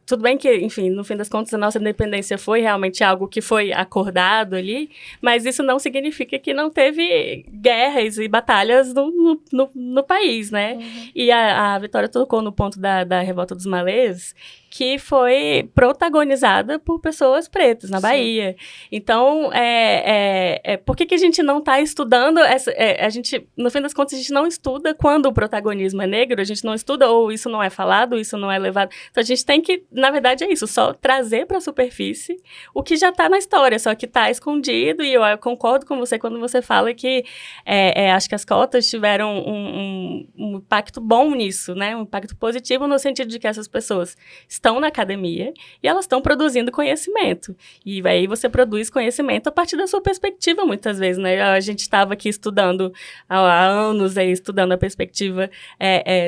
tudo bem que, enfim, no fim das contas, a nossa independência foi realmente algo que foi acordado ali, mas isso não significa que não teve guerras e batalhas no país, né? E a Vitória tocou no ponto da Revolta dos Malês, que foi protagonizada por pessoas pretas na Bahia. Então, por que a gente não está estudando a gente, no fim das contas, a gente não estuda quando o protagonismo é negro, a gente não estuda ou isso não é falado, isso não é levado. Então, a gente tem que, na verdade, é isso, só trazer para a superfície o que já está na história, só que está escondido, e eu concordo com você quando você fala que acho que as cotas tiveram um impacto bom nisso, né? Um impacto positivo no sentido de que essas pessoas estão na academia e elas estão produzindo conhecimento. E aí você produz conhecimento a partir da sua perspectiva, muitas vezes, né? A gente estava aqui estudando há anos, estudando a perspectiva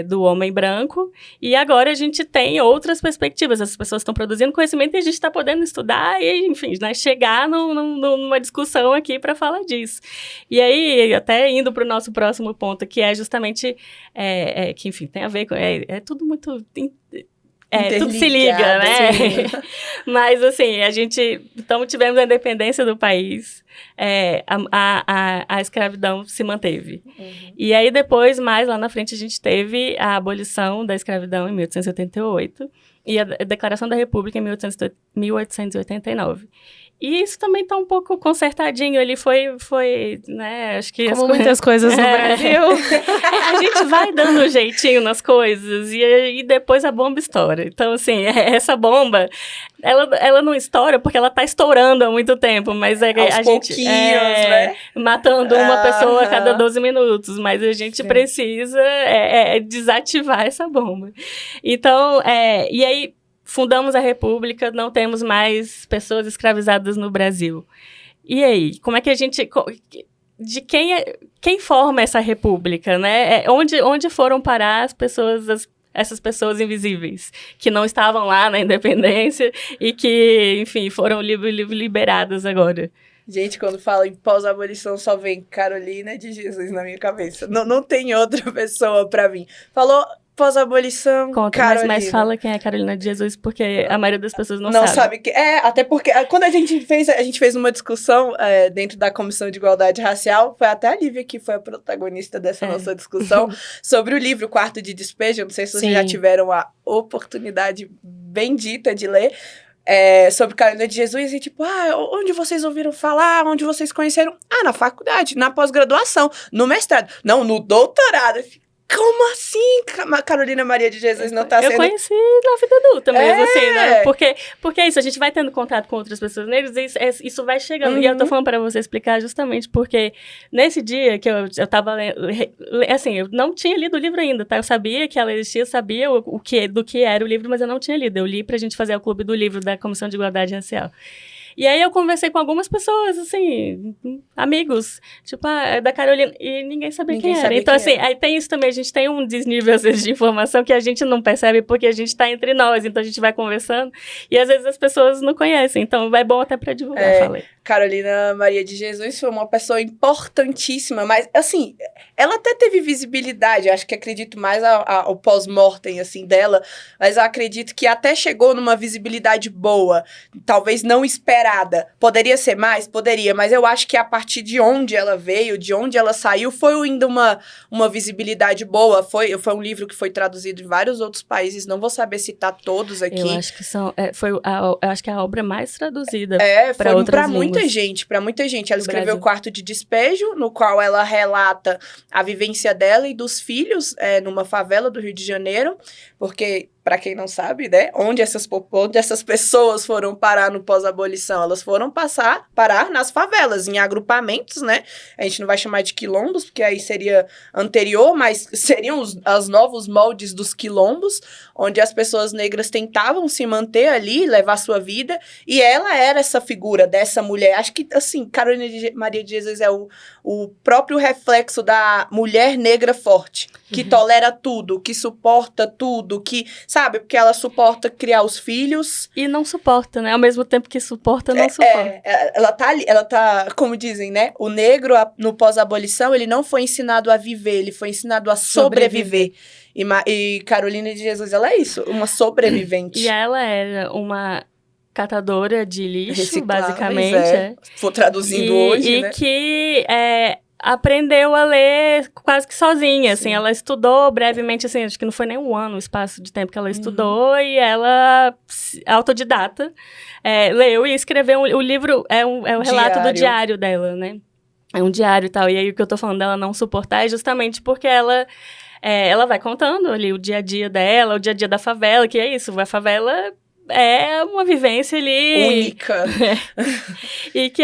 do homem branco, e agora a gente tem outras perspectivas. As pessoas estão produzindo conhecimento e a gente está podendo estudar e, enfim, né, chegar numa discussão aqui para falar disso. E aí, até indo para o nosso próximo ponto, que é justamente, que, enfim, tem a ver com... É tudo muito... tudo se liga, né? Mas, assim, então, tivemos a independência do país, a escravidão se manteve. E aí, depois, mais lá na frente, a gente teve a abolição da escravidão em 1888 e a Declaração da República em 1889. E isso também está um pouco consertadinho. Ele foi, né, acho que... Como muitas coisas no Brasil. A gente vai dando um jeitinho nas coisas e depois a bomba estoura. Então, assim, essa bomba, ela não estoura porque ela está estourando há muito tempo, mas a gente... né? Matando uma pessoa a cada 12 minutos, mas a gente precisa desativar essa bomba. Então, e aí... Fundamos a República, não temos mais pessoas escravizadas no Brasil. E aí, como é que a gente... De quem forma essa República, né? Onde foram parar essas pessoas invisíveis, que não estavam lá na independência e que, enfim, foram liberadas agora? Gente, quando falo em pós-abolição, só vem Carolina de Jesus na minha cabeça. Não tem outra pessoa para mim. Falou... Pós-abolição, Conta, Carolina. mas fala quem é Carolina de Jesus, porque a maioria das pessoas não sabe. Até porque quando a gente fez uma discussão dentro da Comissão de Igualdade Racial, foi até a Lívia que foi a protagonista dessa nossa discussão, sobre o livro Quarto de Despejo. Não sei se vocês já tiveram a oportunidade bendita de ler, sobre Carolina de Jesus, e tipo, onde vocês ouviram falar, onde vocês conheceram? Na faculdade, na pós-graduação, no mestrado. Não, no doutorado. Como assim? Carolina Maria de Jesus não tá sendo... Eu conheci na vida adulta mesmo, assim, né? Porque é isso, a gente vai tendo contato com outras pessoas negras e isso vai chegando. E eu tô falando para você explicar justamente porque nesse dia que eu tava lendo... Assim, eu não tinha lido o livro ainda, tá? Eu sabia que ela existia, sabia do que era o livro, mas eu não tinha lido. Eu li pra gente fazer o clube do livro da Comissão de Igualdade Racial. E aí eu conversei com algumas pessoas, assim, amigos, tipo, da Carolina, e ninguém sabia quem era. Então, assim, aí tem isso também, a gente tem um desnível, às vezes, de informação que a gente não percebe porque a gente tá entre nós, então a gente vai conversando, e às vezes as pessoas não conhecem, então é bom até para divulgar, falei. Carolina Maria de Jesus foi uma pessoa importantíssima, mas, assim, ela até teve visibilidade, acho que acredito mais ao pós-mortem, assim, dela, mas eu acredito que até chegou numa visibilidade boa, talvez não esperada. Poderia ser mais? Poderia, mas eu acho que a partir de onde ela veio, de onde ela saiu, foi ainda uma visibilidade boa. Foi um livro que foi traduzido em vários outros países, não vou saber citar todos aqui. Eu acho que eu acho que é a obra mais traduzida para outras línguas. Para muita gente. Ela escreveu o Quarto de Despejo, no qual ela relata a vivência dela e dos filhos numa favela do Rio de Janeiro, porque... Para quem não sabe, né? Onde essas pessoas foram parar no pós-abolição? Elas foram parar nas favelas, em agrupamentos, né? A gente não vai chamar de quilombos, porque aí seria anterior, mas seriam os novos moldes dos quilombos, onde as pessoas negras tentavam se manter ali, levar sua vida, e ela era essa figura dessa mulher. Acho que, assim, Carolina Maria de Jesus é o próprio reflexo da mulher negra forte, que tolera tudo, que suporta tudo, que... sabe? Porque ela suporta criar os filhos. E não suporta, né? Ao mesmo tempo que suporta, não suporta. Ela tá ali, como dizem, né? O negro, no pós-abolição, ele não foi ensinado a viver, ele foi ensinado a sobreviver. E Carolina de Jesus, ela é isso, uma sobrevivente. E ela era uma catadora de lixo, Recicláveis, basicamente. Vou traduzindo hoje, né? E que aprendeu a ler quase que sozinha, assim. Ela estudou brevemente, assim, acho que não foi nem um ano o espaço de tempo que ela estudou, e ela, autodidata, leu e escreveu o livro, é o relato do diário dela, né? É um diário e tal. E aí, o que eu tô falando dela não suportar é justamente porque ela vai contando ali o dia a dia dela, o dia a dia da favela, que é isso, a favela é uma vivência ali... Única. E que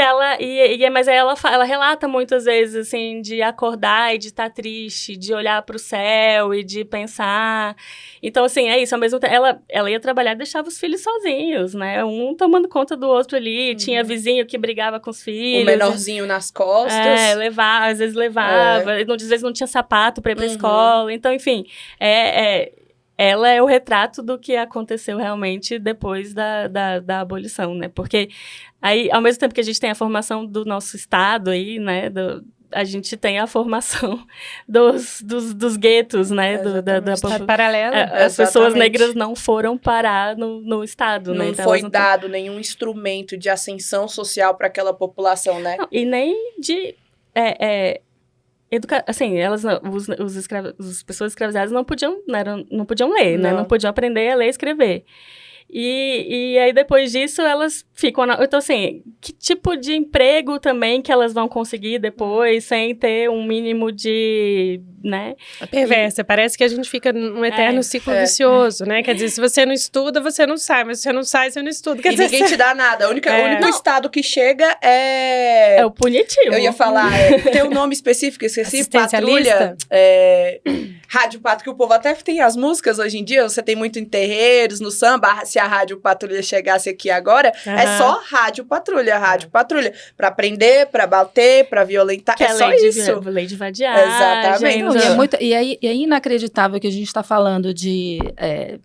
mas aí ela relata muitas vezes, assim, de acordar e de estar triste, de olhar para o céu e de pensar. Então, assim, é isso. Ao mesmo tempo, ela ia trabalhar e deixava os filhos sozinhos, né? Um tomando conta do outro ali. Tinha vizinho que brigava com os filhos. O menorzinho nas costas. Às vezes levava. Às vezes não tinha sapato para ir para a escola. Então, enfim, ela é o retrato do que aconteceu realmente depois da abolição, né? Porque aí, ao mesmo tempo que a gente tem a formação do nosso Estado aí, né? A gente tem a formação dos guetos, né? Da Estado paralelo. As pessoas negras não foram parar no Estado, né? Não Então, foi dado nenhum instrumento de ascensão social para aquela população, né? Não, e nem de... assim, as pessoas escravizadas não podiam ler, né? Não podiam aprender a ler e escrever. E aí, depois disso, elas ficam... Então, assim, que tipo de emprego também que elas vão conseguir depois, sem ter um mínimo de, né? É perversa. Parece que a gente fica num eterno ciclo vicioso, né? Quer dizer, se você não estuda, você não sai. Mas se você não sai, você não estuda. Quer dizer, ninguém te dá nada. O único estado que chega é... É o punitivo. Eu ia falar, tem um nome específico, esqueci, patrulha. Rádio Patrulha, que o povo até tem as músicas hoje em dia, você tem muito em terreiros, no samba, se a Rádio Patrulha chegasse aqui agora, é só Rádio Patrulha, pra prender, pra bater, pra violentar, que só isso. Lei de vadiagem. Exatamente. E é inacreditável que a gente está falando de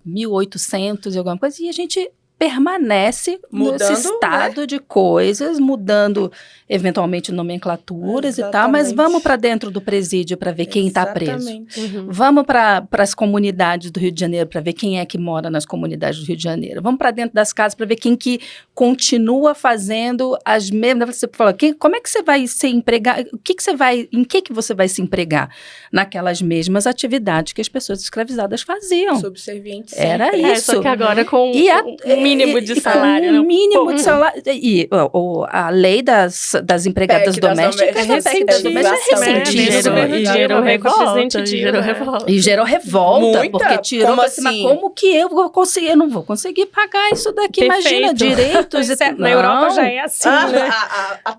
1800 e alguma coisa, e a gente permanece nesse estado, né, de coisas, mudando eventualmente nomenclaturas e tal, mas vamos para dentro do presídio para ver quem está preso. Vamos para as comunidades do Rio de Janeiro para ver quem é que mora nas comunidades do Rio de Janeiro. Vamos para dentro das casas para ver quem que continua fazendo as mesmas... Você falou, como é que você vai se empregar? Em que você vai se empregar? Naquelas mesmas atividades que as pessoas escravizadas faziam. Subservientes. Era isso. Só que agora com um mínimo de salário. Um mínimo de salário. E a lei das empregadas domésticas é ressentíssima. E gerou revolta. E gerou revolta, muita, porque tirou... Como assim? Mas como que eu vou conseguir? Eu não vou conseguir pagar isso daqui. Perfeito. Imagina, direitos... Na Europa já é assim, né?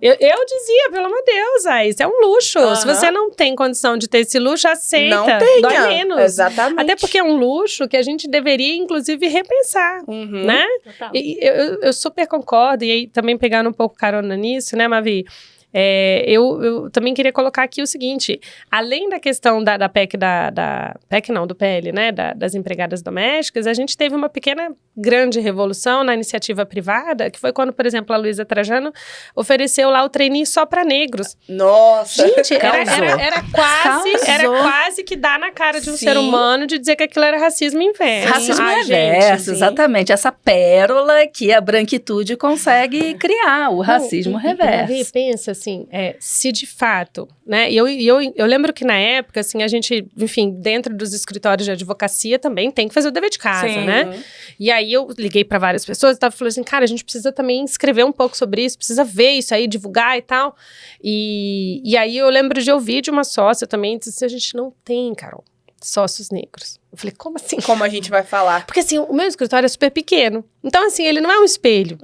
Eu dizia, pelo amor de Deus, isso é um luxo. Se você não tem condição de ter esse luxo, aceita. Não tenha. Dói menos. Exatamente. Até porque é um luxo que a gente deveria, inclusive, repensar, né? E eu super concordo, e aí também pegando um pouco carona nisso, né, Mavi? Eu também queria colocar aqui o seguinte, além da questão da PEC, do PL, né, das empregadas domésticas, a gente teve uma pequena, grande revolução na iniciativa privada, que foi quando, por exemplo, a Luísa Trajano ofereceu lá o trainee só para negros. Nossa! Gente, era quase que dar na cara de um ser humano de dizer que aquilo era racismo inverso. Racismo reverso, exatamente. Essa pérola que a branquitude consegue criar, o racismo reverso. Mavi, pensa assim, se de fato, né, e eu lembro que na época, assim, a gente, enfim, dentro dos escritórios de advocacia também tem que fazer o dever de casa, né? E aí eu liguei para várias pessoas e falei assim, cara, a gente precisa também escrever um pouco sobre isso, precisa ver isso aí, divulgar e tal. E aí eu lembro de ouvir de uma sócia também, disse, a gente não tem, Carol, sócios negros. Eu falei, como assim? Como a gente vai falar? Porque, assim, o meu escritório é super pequeno. Então, assim, ele não é um espelho.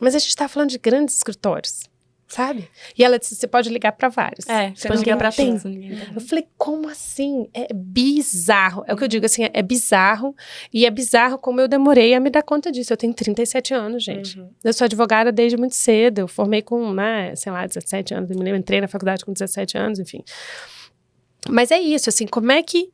Mas a gente tá falando de grandes escritórios. Sabe? E ela disse, você pode ligar para vários. Você pode ligar para todos. Eu falei, como assim? É bizarro. É o que eu digo, assim, é bizarro. E é bizarro como eu demorei a me dar conta disso. Eu tenho 37 anos, gente. Eu sou advogada desde muito cedo. Eu formei com, né, sei lá, 17 anos. Eu me lembro, entrei na faculdade com 17 anos, enfim. Mas é isso, assim, como é que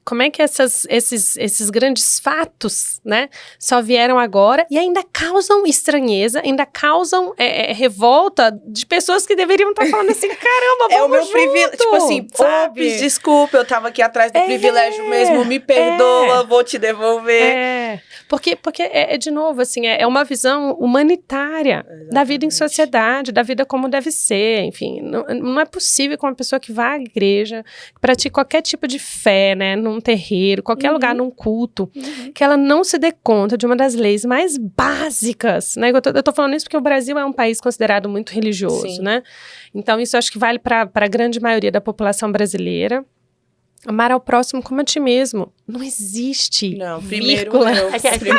esses grandes fatos, né, só vieram agora e ainda causam estranheza, ainda causam revolta de pessoas que deveriam estar falando assim, caramba, vamos É o meu junto, privilégio, tipo assim, sabe? ops, desculpa, eu tava aqui atrás do privilégio mesmo, me perdoa, vou te devolver. Porque de novo, assim, é uma visão humanitária da vida em sociedade, da vida como deve ser, enfim, não é possível que uma pessoa que vá à igreja, que pratique qualquer tipo de fé, né, num terreiro, qualquer lugar, num culto, que ela não se dê conta de uma das leis mais básicas, né, eu tô falando isso porque o Brasil é um país considerado muito religioso, Sim. né, então isso acho que vale para a grande maioria da população brasileira. Amar ao próximo como a ti mesmo. Não existe. Não, primeiro vírgula. eu.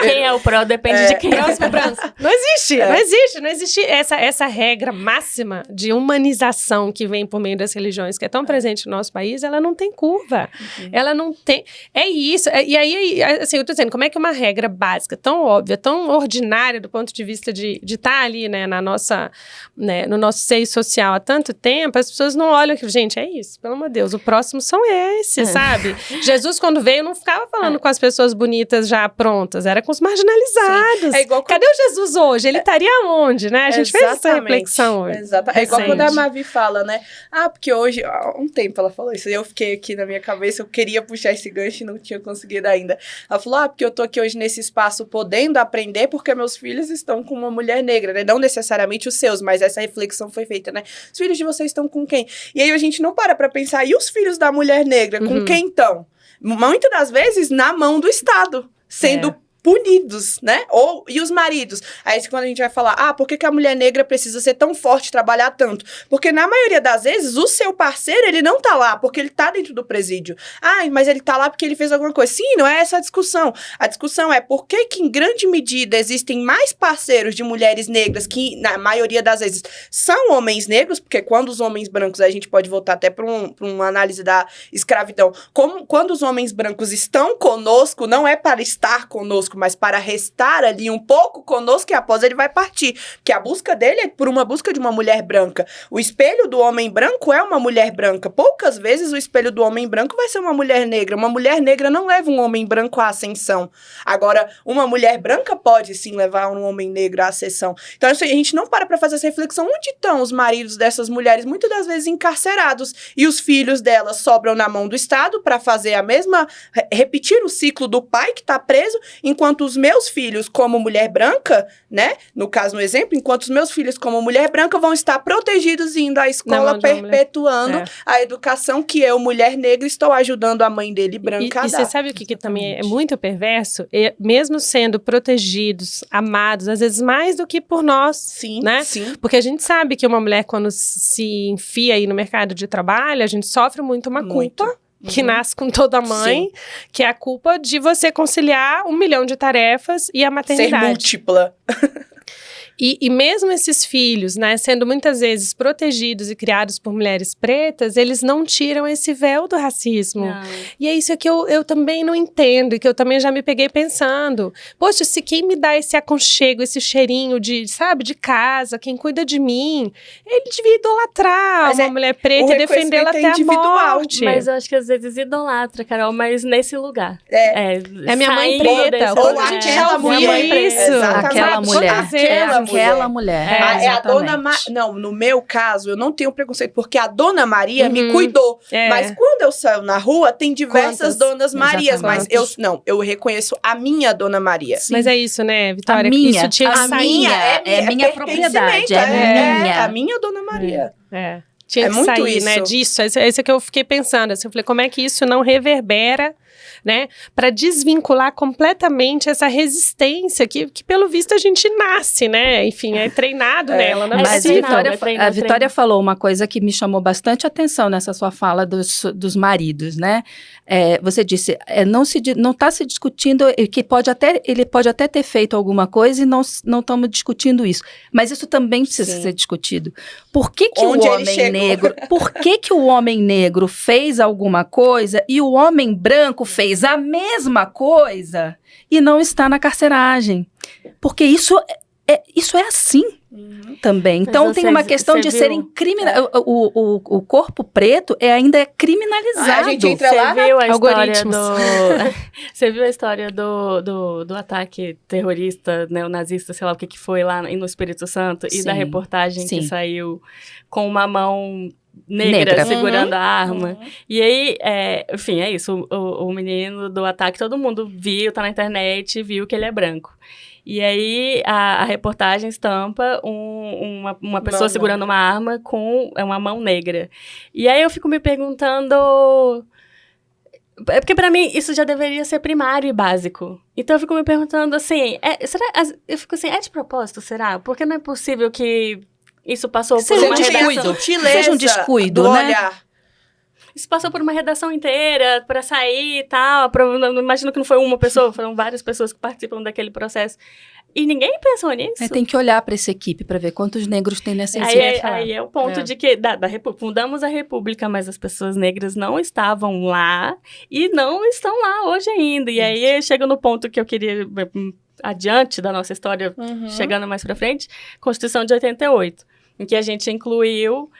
Quem é o pró depende de quem é o pró. Não existe essa regra máxima de humanização que vem por meio das religiões, que é tão presente no nosso país, ela não tem curva. Ela não tem... É isso. E aí, assim, eu tô dizendo, como é que uma regra básica, tão óbvia, tão ordinária do ponto de vista de estar ali, né, na nossa, né, no nosso seio social há tanto tempo, as pessoas não olham que, gente, é isso, pelo amor de Deus, o próximo são esses, sabe? Jesus, quando veio, não ficava falando com as pessoas bonitas já prontas, era com os marginalizados. É igual Cadê o Jesus hoje? Ele estaria onde, né? A gente fez essa reflexão hoje. É igual quando a Mavi fala, né? Porque hoje, há um tempo ela falou isso, e eu fiquei aqui na minha cabeça, eu queria puxar esse gancho e não tinha conseguido ainda. Ela falou, porque eu tô aqui hoje nesse espaço podendo aprender porque meus filhos estão com uma mulher negra, né? Não necessariamente os seus, mas essa reflexão foi feita, né? Os filhos de vocês estão com quem? E aí a gente não para pensar, e os filhos da mulher negra, com quem estão? Muitas das vezes na mão do Estado, sendo punidos, né? E os maridos? Aí quando a gente vai falar, por que a mulher negra precisa ser tão forte, trabalhar tanto? Porque na maioria das vezes, o seu parceiro, ele não tá lá, porque ele tá dentro do presídio. Mas ele tá lá porque ele fez alguma coisa. Sim, não é essa a discussão. A discussão é por que em grande medida existem mais parceiros de mulheres negras que, na maioria das vezes, são homens negros, porque quando os homens brancos, a gente pode voltar até para uma análise da escravidão, quando os homens brancos estão conosco, não é para estar conosco, mas para restar ali um pouco conosco, e após ele vai partir. Porque a busca dele é por uma busca de uma mulher branca. O espelho do homem branco é uma mulher branca. Poucas vezes o espelho do homem branco vai ser uma mulher negra. Uma mulher negra não leva um homem branco à ascensão. Agora, uma mulher branca pode sim levar um homem negro à ascensão. Então, assim, a gente não para fazer essa reflexão. Onde estão os maridos dessas mulheres, muitas das vezes encarcerados, e os filhos delas sobram na mão do Estado para fazer a mesma, repetir o ciclo do pai que está preso, enquanto os meus filhos, como mulher branca, né? No caso, no exemplo, enquanto os meus filhos, como mulher branca, vão estar protegidos e indo à escola, perpetuando a educação que eu, mulher negra, estou ajudando a mãe dele branca a dar. E você sabe o que também é muito perverso? Mesmo sendo protegidos, amados, às vezes mais do que por nós. Sim, né? Sim. Porque a gente sabe que uma mulher, quando se enfia aí no mercado de trabalho, a gente sofre muito uma culpa. Que nasce com toda mãe, que é a culpa de você conciliar 1 milhão de tarefas e a maternidade. Ser múltipla. E mesmo esses filhos, né, sendo muitas vezes protegidos e criados por mulheres pretas, eles não tiram esse véu do racismo. Não. E é isso que eu também não entendo, e que eu também já me peguei pensando. Poxa, se quem me dá esse aconchego, esse cheirinho de, sabe, de casa, quem cuida de mim, ele devia idolatrar uma mulher preta e defendê-la até a morte. Mas eu acho que às vezes idolatra, Carol, mas nesse lugar. É minha mãe preta. Ou aquela mulher. Isso. Aquela mulher. Aquela mulher. É a Dona Não, no meu caso, eu não tenho preconceito, porque a Dona Maria me cuidou. Mas quando eu saio na rua, tem diversas Donas Marias. Mas eu reconheço a minha Dona Maria. Sim. Mas é isso, né, Vitória? A minha, isso tinha que sair. é minha propriedade. É minha. A minha Dona Maria. Tinha que sair, né, disso. É isso que eu fiquei pensando. Assim, eu falei, como é que isso não reverbera, né, para desvincular completamente essa resistência que pelo visto a gente nasce, né? Enfim, é treinado nela, não é Mas possível. a Vitória falou uma coisa que me chamou bastante atenção nessa sua fala dos maridos, né? Você disse, não está se discutindo, que ele pode até ter feito alguma coisa e não estamos discutindo isso. Mas isso também precisa ser discutido. Por que o homem negro fez alguma coisa e o homem branco fez a mesma coisa e não está na carceragem? Porque isso é assim. também. Então, tem uma questão de serem criminalizados. O corpo preto ainda é criminalizado. A gente entra lá Você viu a história do ataque terrorista, neonazista, sei lá o que foi lá no Espírito Santo? E da reportagem que saiu com uma mão negra segurando a arma. E aí, enfim, é isso. O menino do ataque, todo mundo viu, tá na internet, viu que ele é branco. E aí, a reportagem estampa uma pessoa segurando uma arma com uma mão negra. E aí, eu fico me perguntando... É porque, pra mim, isso já deveria ser primário e básico. Então, eu fico me perguntando, assim... Eu fico assim, é de propósito, será? Porque não é possível que isso passou por uma redação... Seja um descuido, do né? olhar. Isso passou por uma redação inteira pra sair e tal. Imagino que não foi uma pessoa, foram várias pessoas que participam daquele processo. E ninguém pensou nisso. Tem que olhar para essa equipe para ver quantos negros tem nessa equipe. Aí é o ponto de que fundamos a República, mas as pessoas negras não estavam lá e não estão lá hoje ainda. E aí chega no ponto que eu queria adiante da nossa história, chegando mais pra frente, Constituição de 88. Em que a gente incluiu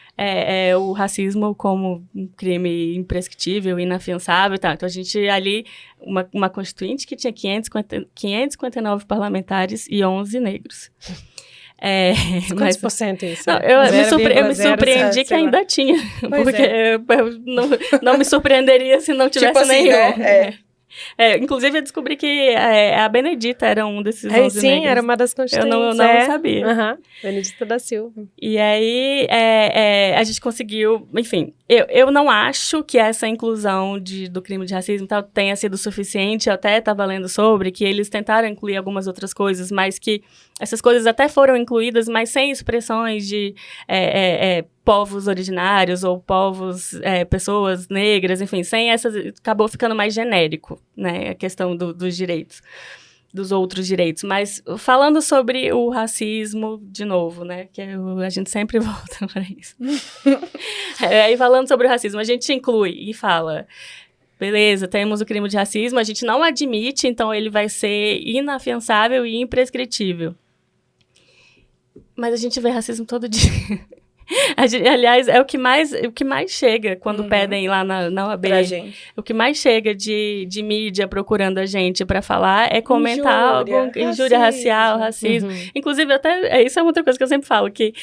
o racismo como um crime imprescritível, inafiançável e tal. Então, a gente ali, uma constituinte que tinha 559 parlamentares e 11 negros. Quantos por cento isso? Não, eu me surpreendi que ainda tinha. Porque eu não me surpreenderia se não tivesse tipo nenhum. Né? Inclusive, eu descobri que a Benedita era um desses 11 sim, negros. era uma das constituintes. Eu não sabia. Benedita da Silva. E aí, a gente conseguiu... Enfim, eu não acho que essa inclusão do crime de racismo e tal tenha sido suficiente. Eu até estava lendo sobre que eles tentaram incluir algumas outras coisas, mas que essas coisas até foram incluídas, mas sem expressões de povos originários ou pessoas negras, enfim, sem essas... Acabou ficando mais genérico, né? A questão dos direitos, dos outros direitos. Mas falando sobre o racismo, de novo, né? Que a gente sempre volta para isso. E falando sobre o racismo, a gente inclui e fala... Beleza, temos o crime de racismo, a gente não admite, então ele vai ser inafiançável e imprescritível. Mas a gente vê racismo todo dia. Aliás, é o que mais chega quando pedem lá na OAB. O que mais chega de mídia procurando a gente para falar é comentar injúria racial, racismo. Inclusive, até isso é outra coisa que eu sempre falo, que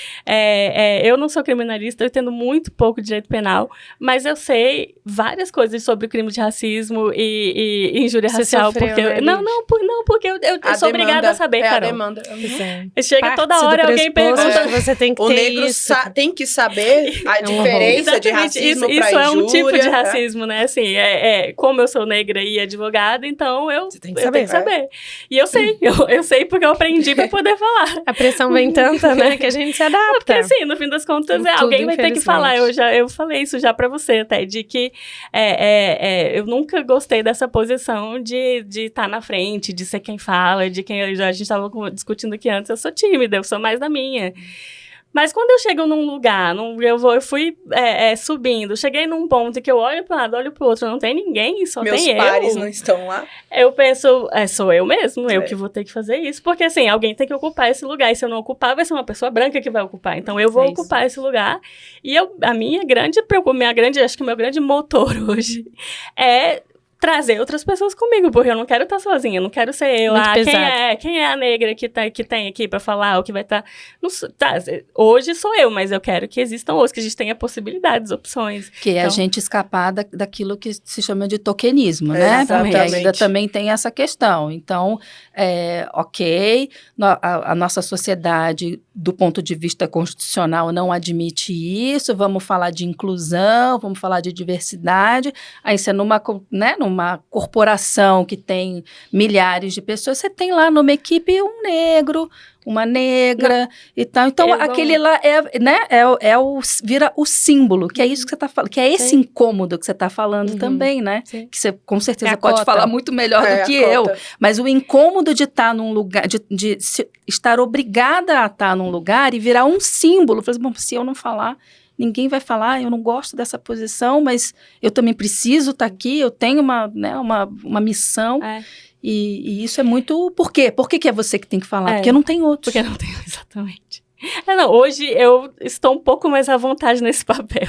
eu não sou criminalista, eu entendo muito pouco direito penal, mas eu sei várias coisas sobre o crime de racismo e injúria racial. Porque porque eu sou obrigada a saber, Carol. A demanda. Chega toda hora alguém pergunta... Você tem que o ter negro isso. Tem que saber a diferença de racismo para isso injúria. É um tipo de racismo, né? Assim, como eu sou negra e advogada, então eu tenho que saber. E eu sei, eu sei porque eu aprendi para poder falar. A pressão vem tanta, né, que a gente se adapta. Porque assim, no fim das contas, alguém vai ter que falar. Eu falei isso já para você até, de que eu nunca gostei dessa posição de estar na frente, de ser quem fala, de quem... A gente estava discutindo aqui antes, eu sou tímida, eu sou mais da minha. Mas quando eu chego num lugar, eu fui subindo, cheguei num ponto que eu olho para um lado, olho para o outro, não tem ninguém, só tem eu. Meus pares não estão lá. Eu penso, sou eu mesmo, eu que vou ter que fazer isso. Porque, assim, alguém tem que ocupar esse lugar. E se eu não ocupar, vai ser uma pessoa branca que vai ocupar. Então, eu vou ocupar esse lugar. E acho que o meu grande motor hoje é... trazer outras pessoas comigo, porque eu não quero estar sozinha, eu não quero ser eu. Quem é a negra que tem aqui pra falar, ou que vai estar... Hoje sou eu, mas eu quero que existam outros, que a gente tenha possibilidades, opções. Que é a gente escapar daquilo que se chama de tokenismo, né? Porque ainda também tem essa questão. Então, a nossa sociedade, do ponto de vista constitucional, não admite isso, vamos falar de inclusão, vamos falar de diversidade, aí você numa corporação que tem milhares de pessoas, você tem lá numa equipe um negro, uma negra e tal. Então, aquele lá vira o símbolo, que é isso que você está falando, que é esse incômodo que você está falando também, né? Sim. Que você, com certeza, pode falar muito melhor do que eu. Mas o incômodo de estar num lugar, de estar obrigada a estar num lugar e virar um símbolo. Bom, se eu não falar... Ninguém vai falar, eu não gosto dessa posição, mas eu também preciso estar aqui, eu tenho uma missão. E isso é muito... Por quê? Por que é você que tem que falar? Porque não tem outros. Porque não tem, exatamente. Não, hoje eu estou um pouco mais à vontade nesse papel.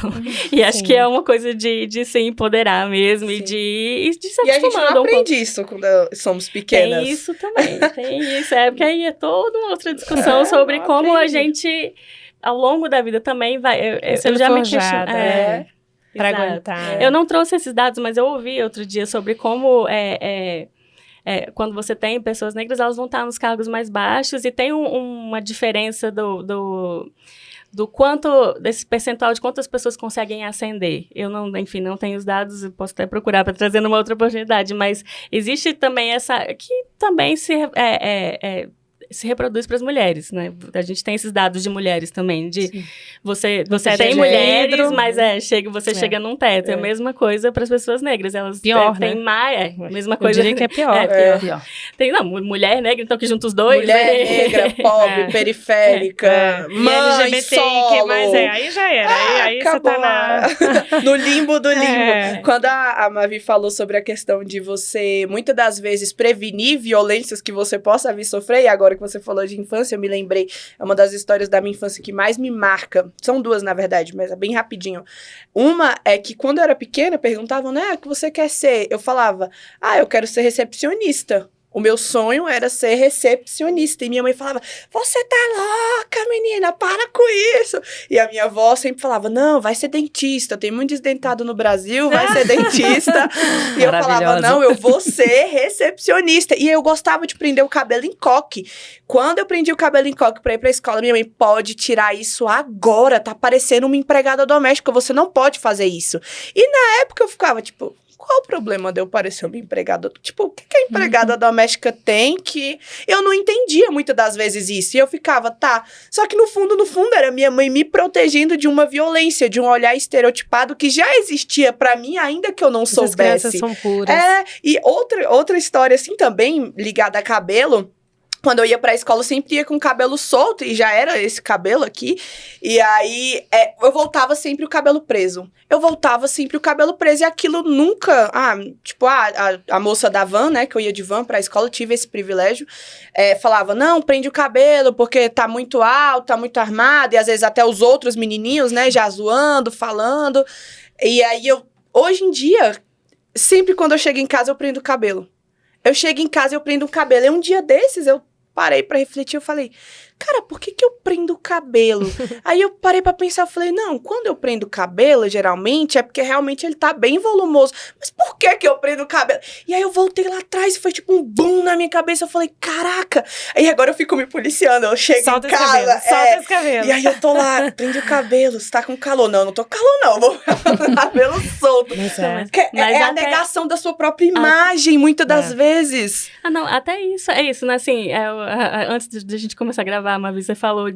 E acho que é uma coisa de se empoderar mesmo e de se E a gente acostumando não um pouco. aprende isso quando somos pequenas. Tem isso também, tem isso. Porque aí é toda uma outra discussão sobre não como a aprendi. gente, ao longo da vida também vai... Eu Sendo já me forjada, questiono. pra Exato. aguentar. Eu não trouxe esses dados, mas eu ouvi outro dia sobre como quando você tem pessoas negras, elas vão estar nos cargos mais baixos e tem uma diferença do quanto, desse percentual de quantas pessoas conseguem ascender. Eu não, enfim, não tenho os dados, eu posso até procurar para trazer numa outra oportunidade, mas existe também essa, que também se reproduz para as mulheres, né? A gente tem esses dados de mulheres também, de você tem de mulheres, vidro. mas você chega num teto. É a mesma coisa para as pessoas negras. Elas Pior, têm né? mais, mesma Eu coisa. diria que é pior. Pior. Pior. Tem, não, mulher negra, então que junta os dois. Mulher né? negra, pobre, periférica, E mãe, LGBTI, solo. que mais aí já era. Aí você Acabou tá na... no limbo do limbo. É. Quando a Mavi falou sobre a questão de você, muitas das vezes, prevenir violências que você possa vir sofrer, e agora que você falou de infância, eu me lembrei, é uma das histórias da minha infância que mais me marca. São duas, na verdade, mas é bem rapidinho. Uma é que quando eu era pequena, perguntavam, né, o que você quer ser? Eu falava, eu quero ser recepcionista. O meu sonho era ser recepcionista. E minha mãe falava, você tá louca, menina, para com isso. E a minha avó sempre falava, não, vai ser dentista. Tem muito desdentado no Brasil, vai ser dentista. E eu falava, não, eu vou ser recepcionista. E eu gostava de prender o cabelo em coque. Quando eu prendi o cabelo em coque pra ir pra escola, minha mãe, pode tirar isso agora. Tá parecendo uma empregada doméstica, você não pode fazer isso. E na época eu ficava, tipo... Qual o problema de eu parecer uma empregada? Tipo, o que a empregada doméstica tem que... Eu não entendia muitas das vezes isso. E eu ficava, tá. Só que no fundo, era minha mãe me protegendo de uma violência, de um olhar estereotipado que já existia pra mim, ainda que eu não soubesse. Essas crianças são puras. E outra história, assim, também, ligada a cabelo... Quando eu ia pra escola, eu sempre ia com o cabelo solto, e já era esse cabelo aqui. E aí, eu voltava sempre o cabelo preso. E aquilo nunca... a moça da van, né, que eu ia de van pra escola, tive esse privilégio. Falava, não, prende o cabelo, porque tá muito alto, tá muito armado. E às vezes até os outros menininhos, né, já zoando, falando. E aí, hoje em dia, sempre quando eu chego em casa, eu prendo o cabelo. Eu chego em casa e eu prendo o cabelo. E um dia desses, eu parei pra refletir, eu falei, cara, por que eu prendo o cabelo? Aí eu parei pra pensar, eu falei, não, quando eu prendo o cabelo, geralmente, é porque realmente ele tá bem volumoso. Mas por que eu prendo o cabelo? E aí eu voltei lá atrás e foi tipo um boom na minha cabeça, eu falei, caraca! Aí agora eu fico me policiando, eu chego Solta em casa, solta esse cabelo. e aí eu tô lá, prende o cabelo, você tá com calor? Não tô com calor não, vou com o cabelo solto. Mas É a negação da sua própria imagem, muitas das vezes. Não, até isso, é isso, né, assim, antes de a gente começar a gravar, uma vez você falou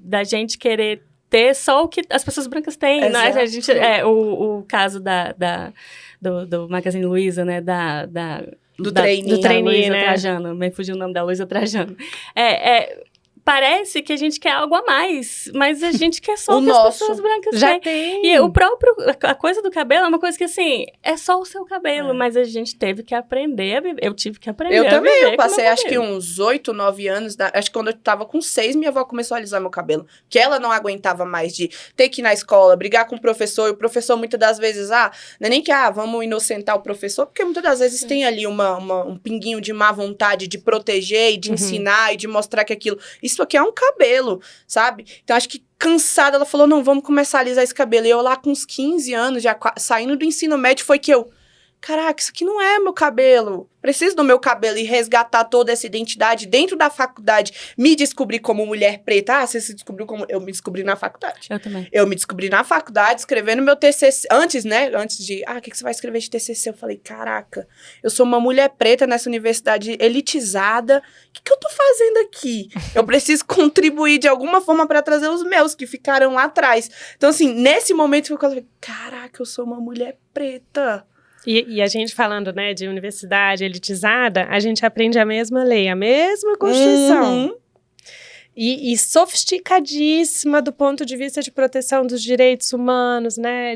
da gente querer ter só o que as pessoas brancas têm, né? A gente, o caso do Magazine Luiza, né, Do trainee, Luiza né? Trajano, me fugiu o nome da Luiza Trajano. Parece que a gente quer algo a mais, mas a gente quer só o que as pessoas brancas já têm. tem. E a coisa do cabelo é uma coisa que, assim, é só o seu cabelo, mas a gente teve que aprender a viver. Eu tive que aprender Eu a também, viver eu passei com meu acho que cabelo. uns 8, 9 anos, acho que quando eu tava com 6, minha avó começou a alisar meu cabelo, que ela não aguentava mais de ter que ir na escola, brigar com o professor, e o professor muitas das vezes, não é nem que, vamos inocentar o professor, porque muitas das vezes tem ali um pinguinho de má vontade de proteger e de ensinar e de mostrar que isso aqui é um cabelo, sabe? Então, acho que cansada, ela falou, não, vamos começar a alisar esse cabelo. E eu lá com uns 15 anos, já saindo do ensino médio, foi que caraca, isso aqui não é meu cabelo. Preciso do meu cabelo e resgatar toda essa identidade dentro da faculdade. Me descobrir como mulher preta. Você se descobriu como... Eu me descobri na faculdade. Eu também. Eu me descobri na faculdade, escrevendo meu TCC. Antes, né? Antes de... o que você vai escrever de TCC? Eu falei, caraca, eu sou uma mulher preta nessa universidade elitizada. O que eu tô fazendo aqui? Eu preciso contribuir de alguma forma para trazer os meus, que ficaram lá atrás. Então, assim, nesse momento, eu falei, caraca, eu sou uma mulher preta. E a gente falando, né, de universidade elitizada, a gente aprende a mesma lei, a mesma Constituição. E sofisticadíssima do ponto de vista de proteção dos direitos humanos, né,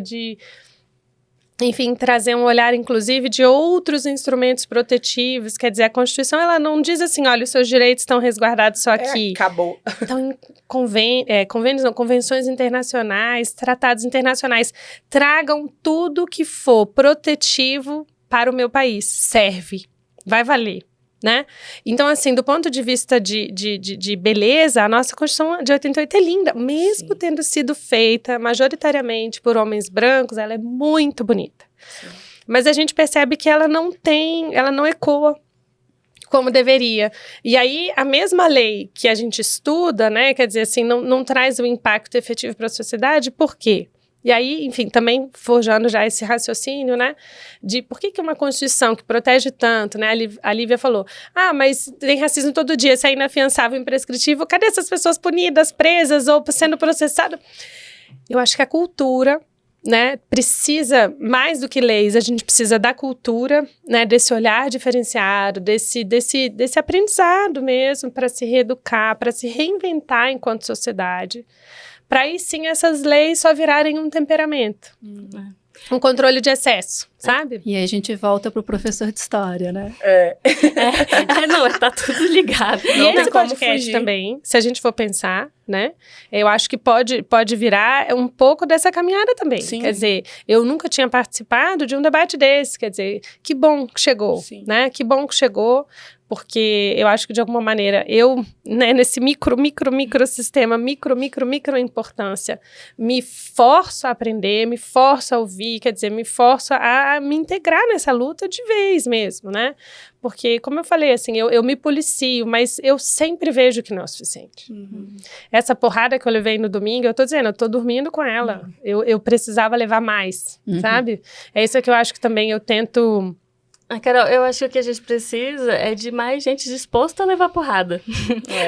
enfim, trazer um olhar, inclusive, de outros instrumentos protetivos. Quer dizer, a Constituição, ela não diz assim, olha, os seus direitos estão resguardados só aqui. Acabou. Então, em convênios, não, convenções internacionais, tratados internacionais, tragam tudo que for protetivo para o meu país. Serve, vai valer. Né? Então, assim, do ponto de vista de beleza, a nossa Constituição de 88 é linda. Mesmo tendo sido feita majoritariamente por homens brancos, ela é muito bonita. Sim. Mas a gente percebe que ela não ecoa como deveria. E aí, a mesma lei que a gente estuda, né, quer dizer assim, não traz o impacto efetivo para a sociedade, por quê? E aí, enfim, também forjando já esse raciocínio, né, de por que uma Constituição que protege tanto, né, a Lívia falou, mas tem racismo todo dia, se é inafiançável, imprescritível, cadê essas pessoas punidas, presas ou sendo processadas? Eu acho que a cultura, né, precisa, mais do que leis, a gente precisa da cultura, né, desse olhar diferenciado, desse aprendizado mesmo, para se reeducar, para se reinventar enquanto sociedade, para aí sim essas leis só virarem um temperamento, um controle de excesso, sabe? E aí a gente volta pro professor de história, né? Não, tá tudo ligado. E esse podcast também, se a gente for pensar, né? Eu acho que pode virar um pouco dessa caminhada também. Sim. Quer dizer, eu nunca tinha participado de um debate desse, quer dizer, que bom que chegou, né? Que bom que chegou, porque eu acho que, de alguma maneira, eu, né, nesse microsistema, micro importância, me forço a aprender, me forço a ouvir, quer dizer, me forço a me integrar nessa luta de vez mesmo, né? Porque, como eu falei, assim, eu me policio, mas eu sempre vejo que não é o suficiente. Essa porrada que eu levei no domingo, eu tô dizendo, eu tô dormindo com ela. Eu precisava levar mais, sabe? É isso que eu acho que também eu tento... Carol, eu acho que o que a gente precisa é de mais gente disposta a levar porrada.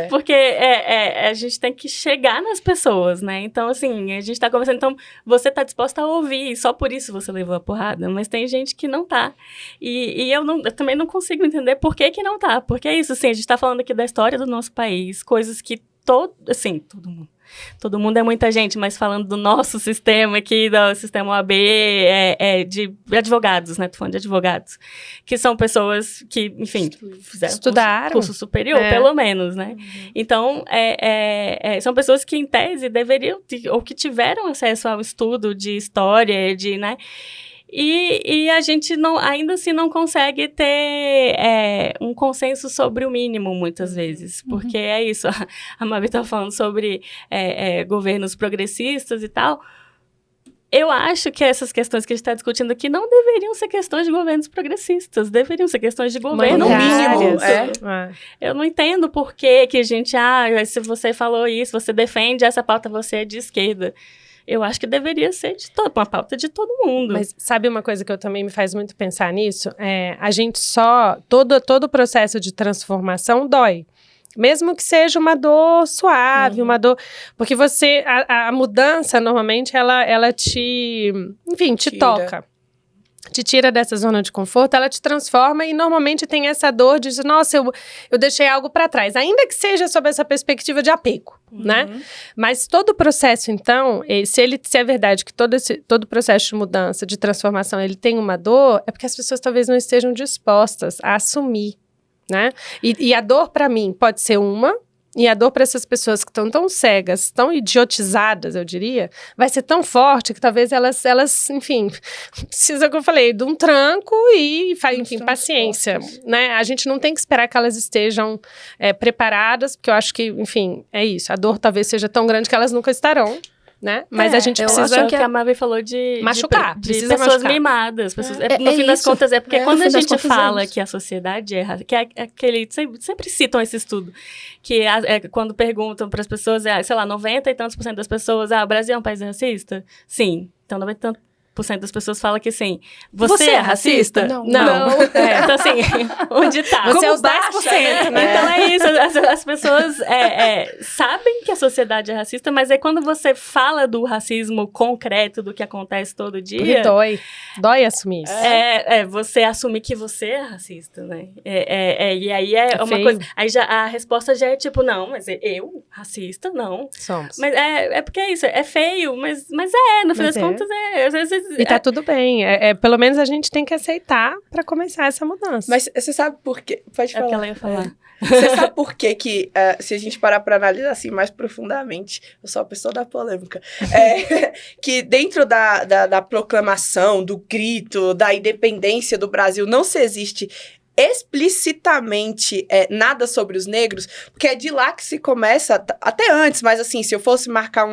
Porque a gente tem que chegar nas pessoas, né? Então, assim, a gente tá conversando, então você tá disposta a ouvir, só por isso você levou a porrada. Mas tem gente que não tá. E eu também não consigo entender por que não tá. Porque é isso, assim, a gente tá falando aqui da história do nosso país, coisas que todo mundo é muita gente, mas falando do nosso sistema aqui, do sistema OAB, de advogados, né? Tô falando de advogados. Que são pessoas que, enfim, fizeram estudaram. Curso superior, pelo menos, né? Então, são pessoas que, em tese, deveriam, ou que tiveram acesso ao estudo de história, né? E a gente ainda assim não consegue ter um consenso sobre o mínimo, muitas vezes. Porque é isso, a Mabi está falando sobre governos progressistas e tal. Eu acho que essas questões que a gente está discutindo aqui não deveriam ser questões de governos progressistas, deveriam ser questões de governo mínimo. Eu não entendo por que a gente, se você falou isso, você defende essa pauta, você é de esquerda. Eu acho que deveria ser uma pauta de todo mundo. Mas sabe uma coisa que eu também me faz muito pensar nisso? A gente todo o processo de transformação dói. Mesmo que seja uma dor suave, uma dor... Porque a mudança, normalmente, ela te toca. Te tira dessa zona de conforto, ela te transforma e normalmente tem essa dor de, nossa, eu deixei algo para trás. Ainda que seja sob essa perspectiva de apego, né? Mas todo o processo, então, se é verdade que todo processo de mudança, de transformação, ele tem uma dor, é porque as pessoas talvez não estejam dispostas a assumir, né? E a dor, para mim, pode ser uma... E a dor para essas pessoas que estão tão cegas, tão idiotizadas, eu diria, vai ser tão forte que talvez elas enfim, precisa, como eu falei, de um tranco e, enfim, paciência, né? A gente não tem que esperar que elas estejam preparadas, porque eu acho que, enfim, é isso. A dor talvez seja tão grande que elas nunca estarão. Né? Mas a gente precisa... Eu acho que a Mavi falou de machucar, de pessoas mimadas. No fim das contas, porque quando a gente fala que a sociedade é racista, que é aquele... Sempre citam esse estudo, que quando perguntam para as pessoas, sei lá, 90 e tantos % das pessoas, o Brasil é um país racista? Sim. Então, 90 e tantos % das pessoas falam que sim. Você é racista? Não. Então, assim, onde tá? Você é os 10%, né? Então, é isso. As pessoas sabem que a sociedade é racista, mas aí quando você fala do racismo concreto, do que acontece todo dia... Dói assumir isso. Você assumir que você é racista, né? E aí é uma coisa... Aí a resposta já é tipo, não, mas eu, racista, não. Somos. Mas porque é isso, é feio, mas no fim das contas, às vezes E tá tudo bem. Pelo menos a gente tem que aceitar pra começar essa mudança. Mas você sabe por quê? Pode É o falar. que ela ia falar. Você sabe por quê que, se a gente parar para analisar assim mais profundamente, eu sou a pessoa da polêmica, que dentro da proclamação, do grito, da independência do Brasil, não se existe explicitamente nada sobre os negros, porque é de lá que se começa, até antes, mas assim, se eu fosse marcar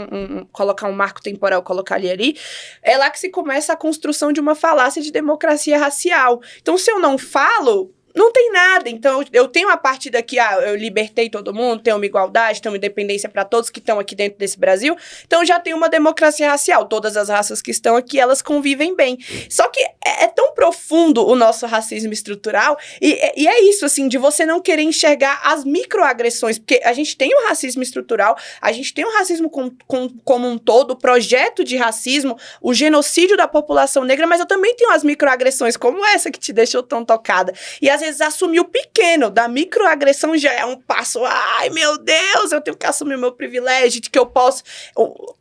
colocar um marco temporal, colocaria ali, é lá que se começa a construção de uma falácia de democracia racial. Então, se eu não falo, não tem nada. Então, eu tenho a partir daqui, eu libertei todo mundo, tenho uma igualdade, tenho uma independência para todos que estão aqui dentro desse Brasil. Então, já tenho uma democracia racial. Todas as raças que estão aqui, elas convivem bem. Só que é tão profundo o nosso racismo estrutural, e é isso, assim, de você não querer enxergar as microagressões, porque a gente tem o racismo estrutural, a gente tem o racismo como um todo, o projeto de racismo, o genocídio da população negra, mas eu também tenho as microagressões, como essa que te deixou tão tocada. E às vezes assumir o pequeno, da microagressão já é um passo, ai meu Deus, eu tenho que assumir o meu privilégio, de que eu posso...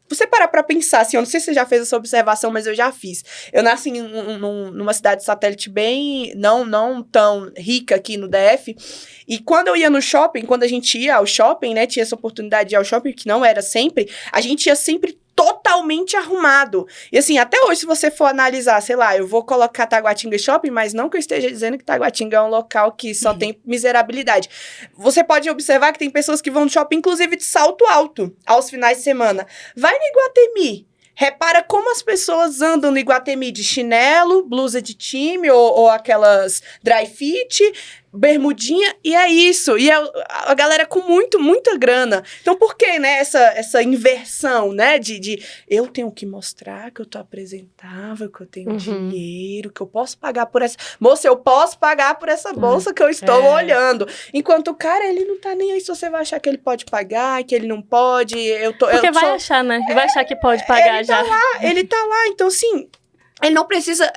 Você para pra pensar, assim, eu não sei se você já fez essa observação, mas eu já fiz. Eu nasci numa cidade satélite bem, não tão rica aqui no DF, e quando eu ia no shopping, quando a gente ia ao shopping, né, tinha essa oportunidade de ir ao shopping, que não era sempre, a gente ia sempre totalmente arrumado. E assim, até hoje, se você for analisar, sei lá, eu vou colocar Taguatinga Shopping, mas não que eu esteja dizendo que Taguatinga é um local que só tem miserabilidade. Você pode observar que tem pessoas que vão no shopping, inclusive de salto alto, aos finais de semana. Vai no Iguatemi. Repara como as pessoas andam no Iguatemi de chinelo, blusa de time ou aquelas dry fit, bermudinha, e é isso. E a galera com muita grana. Então, por que, né, essa inversão, né, de eu tenho que mostrar que eu tô apresentável, que eu tenho dinheiro, que eu posso pagar por essa... Moça, eu posso pagar por essa bolsa que eu estou olhando. Enquanto o cara, ele não tá nem aí se você vai achar que ele pode pagar, que ele não pode, Porque vai achar, né? Vai achar que pode pagar já. Ele tá lá, então, assim... Ele não precisa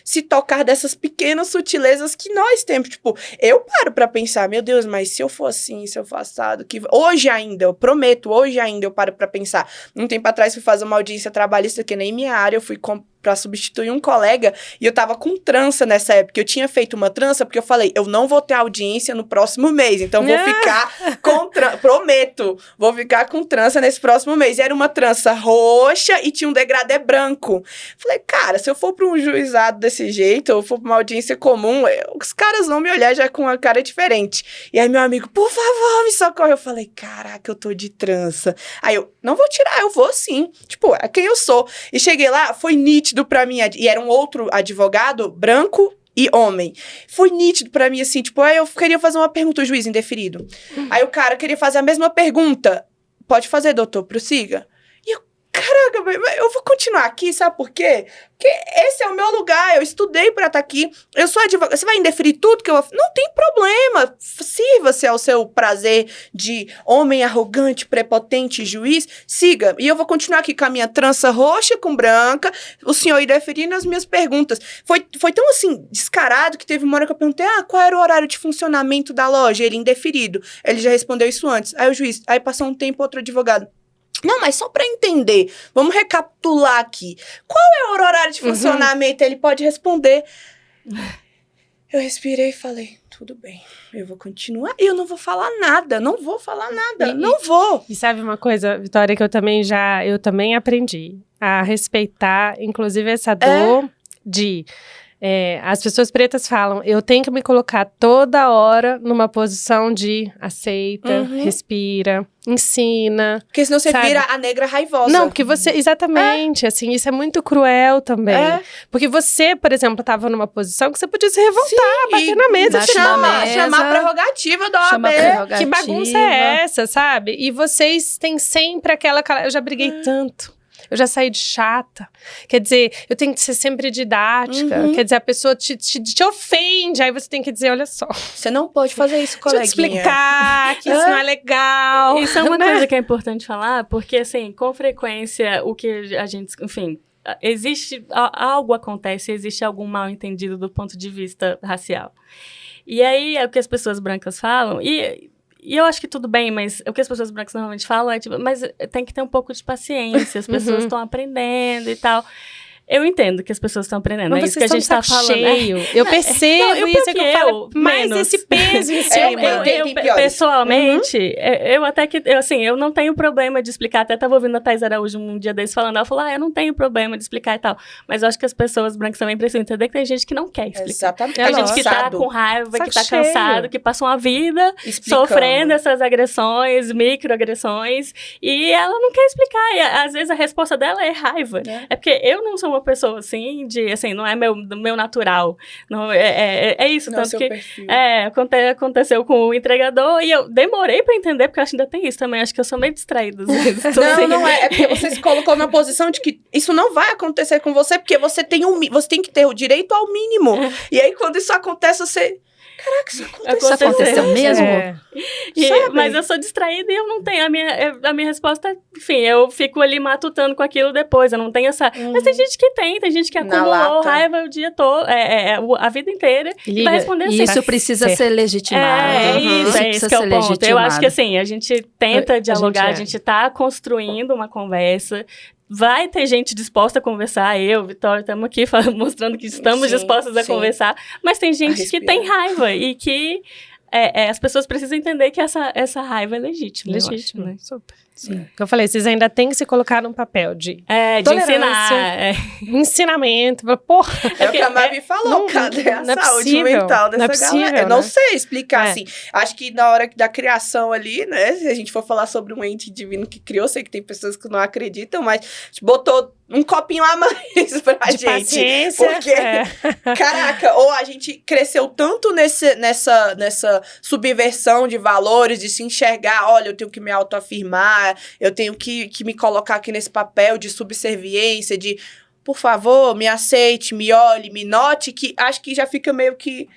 se tocar dessas pequenas sutilezas que nós temos. Tipo, eu paro pra pensar, meu Deus, mas se eu for assim, se eu for assado, que hoje ainda, eu prometo, hoje ainda eu paro pra pensar. Um tempo atrás fui fazer uma audiência trabalhista, que nem minha área, eu fui pra substituir um colega, e eu tava com trança nessa época. Eu tinha feito uma trança, porque eu falei, eu não vou ter audiência no próximo mês, então vou ficar com prometo, vou ficar com trança nesse próximo mês. E era uma trança roxa e tinha um degradê branco. Falei, cara, se eu for pra um juizado desse jeito, ou for pra uma audiência comum, os caras vão me olhar já com uma cara diferente. E aí meu amigo, por favor, me socorre. Eu falei, caraca, eu tô de trança. Aí eu, não vou tirar, eu vou sim. Tipo, é quem eu sou. E cheguei lá, foi nítido pra mim, e era um outro advogado, branco e homem. Foi nítido pra mim, assim, tipo, aí eu queria fazer uma pergunta, o juiz indeferido. Aí o cara queria fazer a mesma pergunta. Pode fazer, doutor, prossiga. E eu, caraca, eu vou continuar aqui, sabe por quê? Porque esse é o meu lugar, eu estudei pra estar aqui, eu sou advogada, você vai indeferir tudo que eu... Não tem problema, sirva-se ao seu prazer de homem arrogante, prepotente, juiz, siga. E eu vou continuar aqui com a minha trança roxa com branca, o senhor indeferindo as minhas perguntas. Foi tão, assim, descarado que teve uma hora que eu perguntei, qual era o horário de funcionamento da loja? Ele indeferido. Ele já respondeu isso antes. Aí o juiz, aí passou um tempo, outro advogado. Não, mas só para entender, vamos recapitular aqui. Qual é o horário de funcionamento? Ele pode responder. Eu respirei e falei, tudo bem, eu vou continuar. E eu não vou falar nada, não vou. E sabe uma coisa, Vitória, que eu também aprendi a respeitar, inclusive, essa dor de... as pessoas pretas falam, eu tenho que me colocar toda hora numa posição de aceita, respira, ensina. Porque senão você vira a negra raivosa. Não, porque você... Exatamente, assim, isso é muito cruel também. Porque você, por exemplo, estava numa posição que você podia se revoltar, bater na mesa, chamar a prerrogativa da OAB. Que bagunça é essa, sabe? E vocês têm sempre aquela... Eu já briguei tanto. Eu já saí de chata. Quer dizer, eu tenho que ser sempre didática. Quer dizer, a pessoa te ofende. Aí você tem que dizer, olha só. Você não pode fazer isso, coleguinha. Deixa eu te explicar que isso não é legal. Isso é uma coisa que é importante falar, porque, assim, com frequência, o que a gente... Enfim, algo acontece, existe algum mal entendido do ponto de vista racial. E aí, é o que as pessoas brancas falam... E eu acho que tudo bem, mas o que as pessoas brancas normalmente falam é, tipo, mas tem que ter um pouco de paciência, as pessoas estão aprendendo e tal. Eu entendo que as pessoas estão aprendendo, Mas é isso que a gente tá falando. Cheio. Eu percebo isso, é que eu falo, mais menos. esse peso em cima. Tem piores. Pessoalmente, eu até que, eu não tenho problema de explicar, até tava ouvindo a Thais Araújo um dia desse falando, ela falou, eu não tenho problema de explicar e tal, mas eu acho que as pessoas brancas também precisam entender que tem gente que não quer explicar. Exatamente. Tem gente que tá com raiva, que tá cansado, que passou uma vida sofrendo essas agressões, microagressões, e ela não quer explicar, e às vezes a resposta dela é raiva. É porque eu não sou uma pessoa assim, não é meu natural. Não, é isso, não tanto que perfil. Aconteceu com o entregador e eu demorei pra entender, porque eu acho que ainda tem isso também, acho que eu sou meio distraída às vezes. Não é porque você se colocou na posição de que isso não vai acontecer com você, porque você tem que ter o direito ao mínimo. E aí, quando isso acontece, você... Caraca, isso aconteceu mesmo? Mas eu sou distraída e eu não tenho. A minha resposta, enfim, eu fico ali matutando com aquilo depois. Eu não tenho essa. Mas tem gente que tem gente que acumulou raiva o dia todo, a vida inteira, e vai responder assim. Isso precisa ser legitimado. Isso que é o ponto. Eu acho que assim, a gente tenta dialogar, a gente tá construindo uma conversa. Vai ter gente disposta a conversar. Eu, Vitória, estamos aqui mostrando que estamos dispostas a conversar. Mas tem gente que tem raiva e que as pessoas precisam entender que essa raiva é legítima. Legítima, né? Super. Sim. Eu falei, vocês ainda têm que se colocar num papel de ensinar. Ensinamento. Porra. É o que a Mavi falou, cadê a saúde mental dessa galera? Eu não sei explicar, assim. Acho que na hora da criação ali, né, se a gente for falar sobre um ente divino que criou, sei que tem pessoas que não acreditam, mas a gente botou um copinho a mais pra gente. Paciência. Porque, caraca, ou a gente cresceu tanto nessa subversão de valores, de se enxergar, olha, eu tenho que me autoafirmar, eu tenho que me colocar aqui nesse papel de subserviência, de, por favor, me aceite, me olhe, me note, que acho que já fica meio que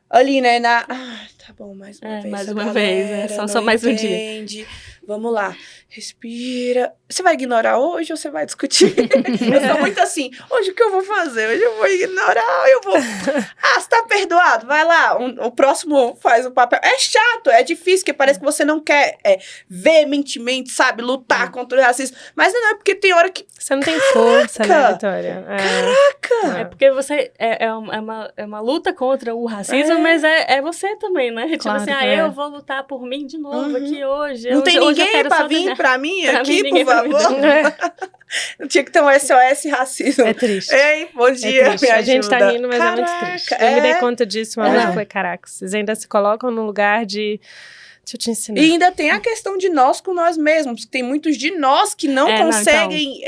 ali, né, tá bom, mais uma vez. Mais uma vez, só mais um dia. Vamos lá, respira. Você vai ignorar hoje ou você vai discutir? Eu sou muito assim, hoje o que eu vou fazer? Hoje eu vou ignorar, eu vou... você tá perdoado? Vai lá, o próximo faz o papel. É chato, é difícil, porque parece que você não quer veementemente, sabe, lutar contra o racismo. Mas não é porque tem hora que... Você não tem força, né, Vitória? Caraca! É porque você... É uma luta contra o racismo, mas é você também, né? Claro, tipo assim, eu vou lutar por mim de novo aqui hoje. Não tem ninguém pra vir pra mim aqui, por favor? Não tinha que ter um SOS racismo. É triste. Ei, bom dia, me ajuda. A gente tá rindo, mas é muito triste. Eu me dei conta disso uma vez, eu falei, caraca, vocês ainda se colocam no lugar de... Deixa eu te ensinar. E ainda tem a questão de nós com nós mesmos. Tem muitos de nós que não conseguem...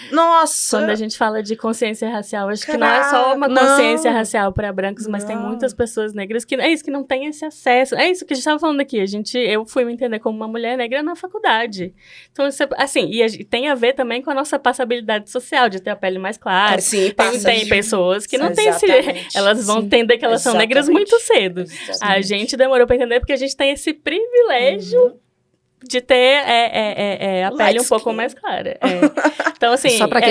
Nossa! Quando a gente fala de consciência racial, acho que não é só uma consciência racial para brancos, mas tem muitas pessoas negras que não têm esse acesso. É isso que a gente estava falando aqui. Eu fui me entender como uma mulher negra na faculdade. Então, assim, e tem a ver também com a nossa passabilidade social, de ter a pele mais clara. Sim, tem pessoas que não têm esse... Elas vão entender que elas são negras muito cedo. A gente demorou para entender porque a gente tem esse privilégio de ter a pele um pouco mais clara. Então, assim... Só para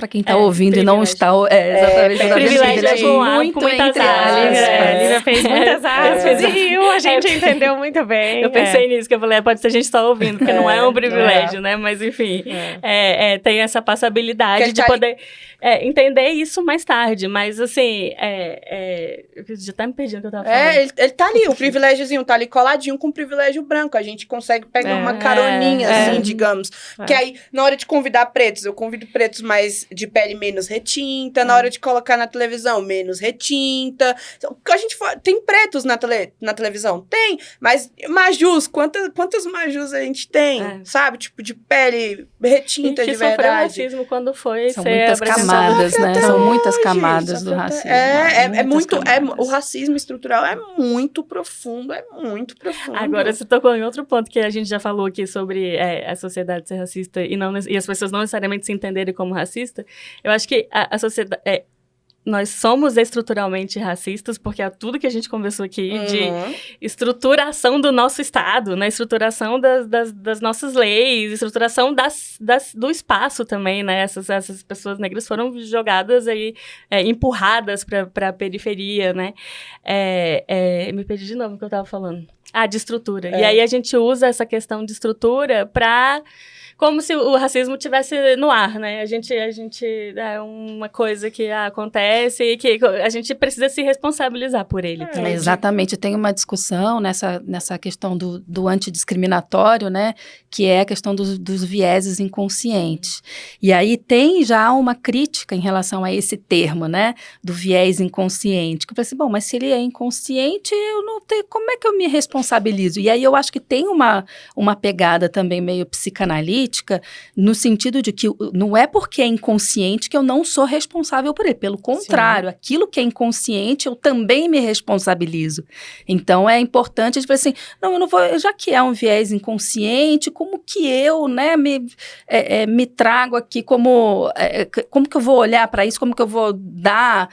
quem tá ouvindo e não está... Exatamente. Privilégio muito com muitas entre aspas. A Lívia fez muitas aspas e a gente entendeu muito bem. Eu pensei nisso, que eu falei, pode ser a gente só ouvindo, porque não é um privilégio, né? Mas, enfim, tem essa passabilidade de poder entender isso mais tarde. Mas, assim, eu já tá me perdendo o que eu tava falando. Ele tá ali, o privilégiozinho tá ali coladinho com o privilégio branco. A gente consegue pegar uma caroninha, assim, digamos. Porque aí, na hora de convidar pretos, eu convido pretos mais de pele menos retinta. Na hora de colocar na televisão, menos retinta. A gente tem pretos na televisão? Tem. Mas majus, quantas majus a gente tem? Sabe? Tipo, de pele retinta de verdade. Racismo quando foi São muitas camadas, né? São muitas camadas do racismo. O racismo estrutural é muito profundo, Agora, você tocou em outro ponto que a gente já falou aqui sobre a sociedade ser racista e as pessoas não necessariamente se entenderem como racista. Eu acho que a sociedade... nós somos estruturalmente racistas, porque é tudo que a gente conversou aqui de estruturação do nosso Estado, né? Estruturação das nossas leis, estruturação do espaço também, né? Essas pessoas negras foram jogadas aí, empurradas para a periferia, né? Me perdi de novo o que eu estava falando. De estrutura. E aí a gente usa essa questão de estrutura para como se o racismo tivesse no ar, né? A gente é uma coisa que acontece e que a gente precisa se responsabilizar por ele também. Exatamente, tem uma discussão nessa questão do antidiscriminatório, né, que é a questão dos vieses inconscientes. E aí tem já uma crítica em relação a esse termo, né, do viés inconsciente, que eu falei assim, bom, mas se ele é inconsciente, eu não tenho, como é que eu me responsabilizo? E aí eu acho que tem uma pegada também meio psicanalítica, no sentido de que não é porque é inconsciente que eu não sou responsável por ele, pelo contrário, aquilo que é inconsciente eu também me responsabilizo. Então é importante a gente falar assim, não, eu não vou, já que é um viés inconsciente, como que eu, né, me trago aqui como que eu vou olhar para isso, como que eu vou dar,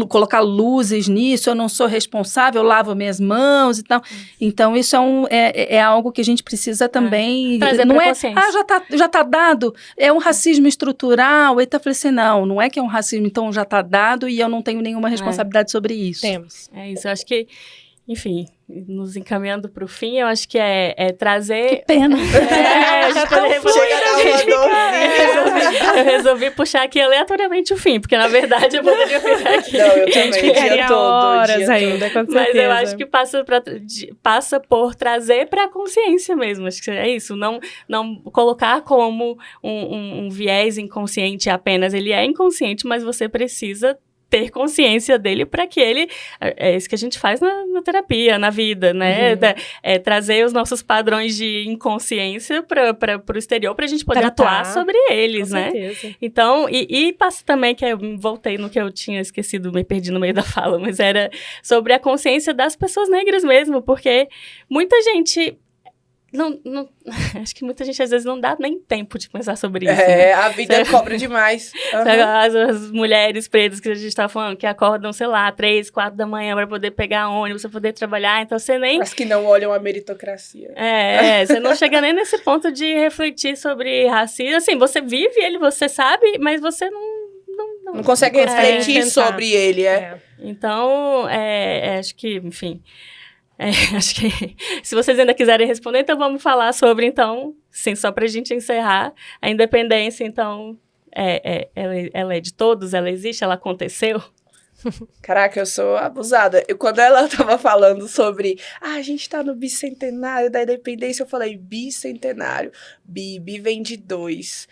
colocar luzes nisso, eu não sou responsável, eu lavo minhas mãos e tal. Então isso é algo que a gente precisa também, não é, já tá dado, é um racismo estrutural, então eu falei assim, não é que é um racismo, então já tá dado e eu não tenho nenhuma responsabilidade sobre isso. Temos. É isso, eu acho que, enfim, nos encaminhando para o fim, eu acho que é trazer... Que pena. A gente eu resolvi puxar aqui aleatoriamente o fim, porque na verdade eu poderia ficar aqui. Não, eu também, dia todo. Horas ainda, com certeza. Mas eu acho que passa por trazer para a consciência mesmo, acho que é isso, não colocar como um viés inconsciente apenas, ele é inconsciente, mas você precisa ter consciência dele para que ele... É isso que a gente faz na terapia, na vida, né? Trazer os nossos padrões de inconsciência para o exterior para a gente poder atuar sobre eles, né? Certeza. Então, e passa também, que eu voltei no que eu tinha esquecido, me perdi no meio da fala, mas era sobre a consciência das pessoas negras mesmo, porque muita gente... acho que muita gente às vezes não dá nem tempo de pensar sobre isso. Né? A vida cobra demais. As mulheres pretas que a gente tá falando, que acordam, sei lá, 3, 4 da manhã para poder pegar ônibus, para poder trabalhar, então você nem... Mas que não olham a meritocracia. Você não chega nem nesse ponto de refletir sobre racismo. Assim, você vive ele, você sabe, mas você não consegue refletir sobre ele, Então, acho que, enfim... acho que se vocês ainda quiserem responder, então vamos falar sobre, então, sim, só pra gente encerrar, a independência, então, ela é de todos, ela existe, ela aconteceu? Caraca, eu sou abusada. Quando ela tava falando sobre, a gente tá no bicentenário da independência, eu falei, bicentenário, bi vem de 2.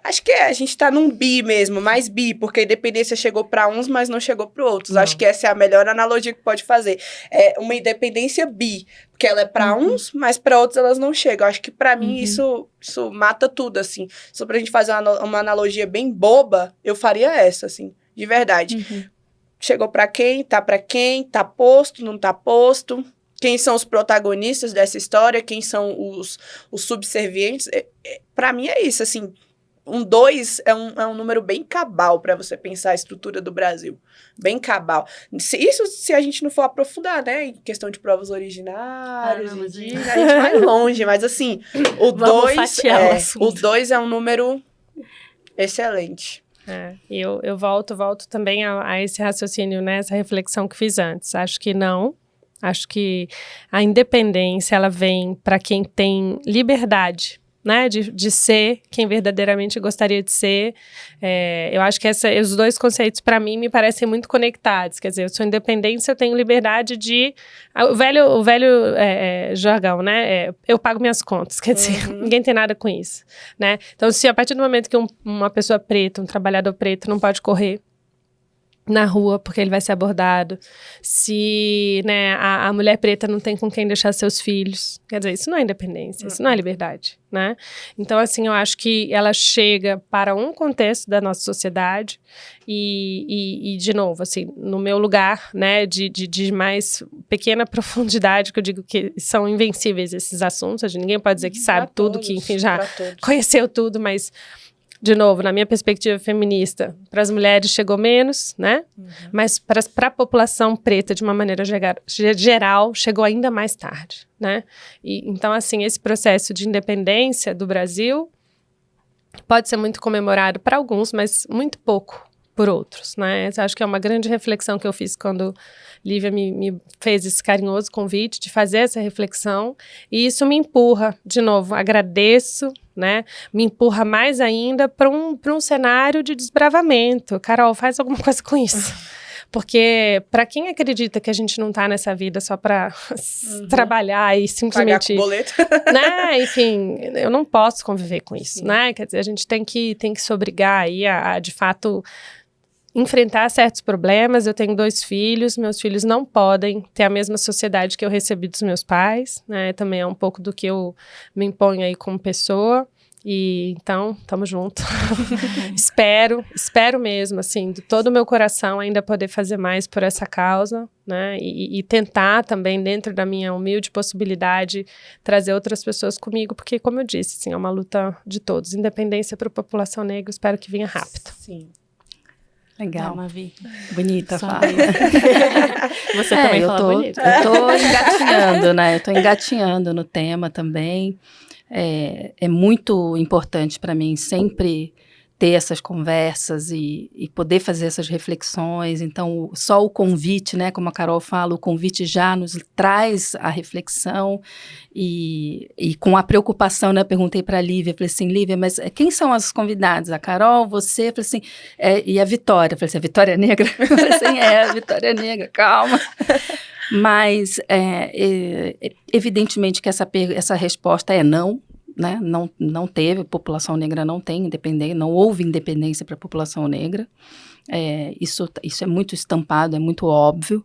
Acho que a gente tá num bi mesmo, mais bi, porque a independência chegou para uns, mas não chegou para outros. Não. Acho que essa é a melhor analogia que pode fazer. É uma independência bi, porque ela é para uns, mas para outros elas não chegam. Acho que para mim isso mata tudo, assim. Só pra gente fazer uma analogia bem boba, eu faria essa, assim, de verdade. Chegou para quem, tá posto, não tá posto. Quem são os protagonistas dessa história, quem são os subservientes. Para mim é isso, assim... 2 é um número bem cabal para você pensar a estrutura do Brasil. Bem cabal. Isso se a gente não for aprofundar, né? Em questão de provas originárias, a gente vai longe. Mas, assim, o 2 é um número excelente. Eu volto também a esse raciocínio, né? Essa reflexão que fiz antes. Acho que não. Acho que a independência, ela vem para quem tem liberdade, né, de ser quem verdadeiramente gostaria de ser. Eu acho que os dois conceitos, para mim, me parecem muito conectados. Quer dizer, eu sou independência, eu tenho liberdade de... O velho jargão, né? Eu pago minhas contas. Quer dizer, ninguém tem nada com isso, né? Então, se a partir do momento que uma pessoa preta, um trabalhador preto, não pode correr na rua, porque ele vai ser abordado. Se, né, a mulher preta não tem com quem deixar seus filhos. Quer dizer, isso não é independência, isso não é liberdade, né? Então, assim, eu acho que ela chega para um contexto da nossa sociedade e de novo, assim, no meu lugar, né, de mais pequena profundidade, que eu digo que são invencíveis esses assuntos, ninguém pode dizer que sabe tudo, que, enfim, já conheceu tudo, mas... De novo, na minha perspectiva feminista, para as mulheres chegou menos, né? Mas para a população preta, de uma maneira geral, chegou ainda mais tarde, né? Então, assim, esse processo de independência do Brasil pode ser muito comemorado para alguns, mas muito pouco por outros, né? Eu acho que é uma grande reflexão que eu fiz quando Lívia me fez esse carinhoso convite de fazer essa reflexão, e isso me empurra, de novo, agradeço, né? Me empurra mais ainda para um cenário de desbravamento. Carol, faz alguma coisa com isso. Porque para quem acredita que a gente não tá nessa vida só para trabalhar e simplesmente... Pagar com boleto. Né? Enfim, eu não posso conviver com isso, né? Quer dizer, a gente tem que se obrigar aí a de fato, enfrentar certos problemas. Eu tenho 2 filhos, meus filhos não podem ter a mesma sociedade que eu recebi dos meus pais, né? Também é um pouco do que eu me imponho aí como pessoa. E então, tamo junto. espero mesmo, assim, de todo o meu coração ainda poder fazer mais por essa causa, né? E tentar também, dentro da minha humilde possibilidade, trazer outras pessoas comigo, porque, como eu disse, assim, é uma luta de todos. Independência para a população negra, espero que venha rápido. Sim. Legal. Mavi. Bonita Só fala. Você também fala bonito. Eu tô engatinhando, né? Eu tô engatinhando no tema também. É muito importante para mim sempre ter essas conversas e poder fazer essas reflexões. Então, só o convite, né, como a Carol fala, o convite já nos traz a reflexão e com a preocupação, né, eu perguntei para a Lívia, falei assim, Lívia, mas quem são as convidadas? A Carol, você? Eu falei assim, e a Vitória? Eu falei assim, a Vitória Negra? Eu falei assim, a Vitória Negra, calma. Mas, evidentemente que essa resposta é não, né? Não teve, a população negra não tem independência, não houve independência para a população negra. Isso é muito estampado, é muito óbvio.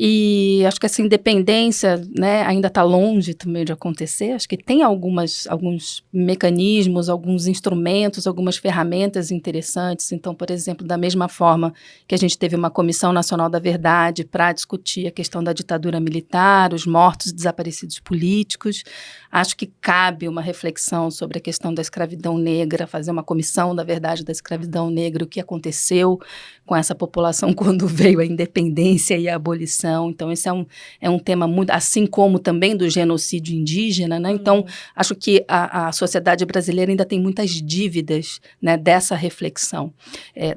E acho que essa independência, né, ainda está longe também de acontecer. Acho que tem alguns mecanismos, alguns instrumentos, algumas ferramentas interessantes. Então, por exemplo, da mesma forma que a gente teve uma Comissão Nacional da Verdade para discutir a questão da ditadura militar, os mortos e desaparecidos políticos, acho que cabe uma reflexão sobre a questão da escravidão negra, fazer uma comissão da verdade da escravidão negra, o que aconteceu com essa população quando veio a independência e a abolição. Então, esse é um tema muito, assim como também do genocídio indígena, né? Então, acho que a sociedade brasileira ainda tem muitas dívidas, né, dessa reflexão,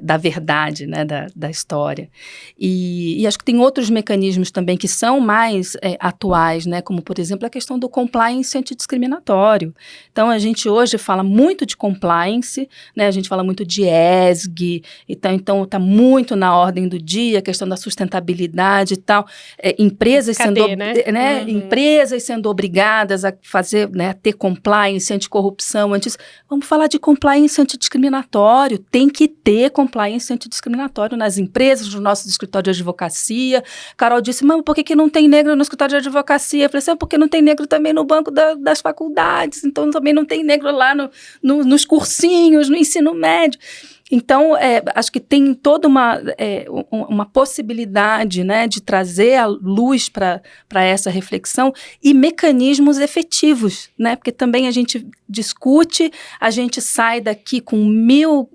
da verdade, né, da história. E acho que tem outros mecanismos também que são mais atuais, né, como, por exemplo, a questão do compliance antidiscriminatório. Então, a gente hoje fala muito de compliance, né, a gente fala muito de ESG, então está muito na ordem do dia a questão da sustentabilidade e tal. Empresas sendo obrigadas a fazer, né, a ter compliance, anticorrupção, vamos falar de compliance antidiscriminatório, tem que ter compliance antidiscriminatório nas empresas, nos nossos escritórios de advocacia. Carol disse, mas por que não tem negro no escritório de advocacia? Eu falei assim, porque não tem negro também no banco das faculdades, então também não tem negro lá nos cursinhos, no ensino médio. Então, acho que tem toda uma possibilidade, né, de trazer a luz para essa reflexão e mecanismos efetivos, né, porque também a gente discute, a gente sai daqui com 1000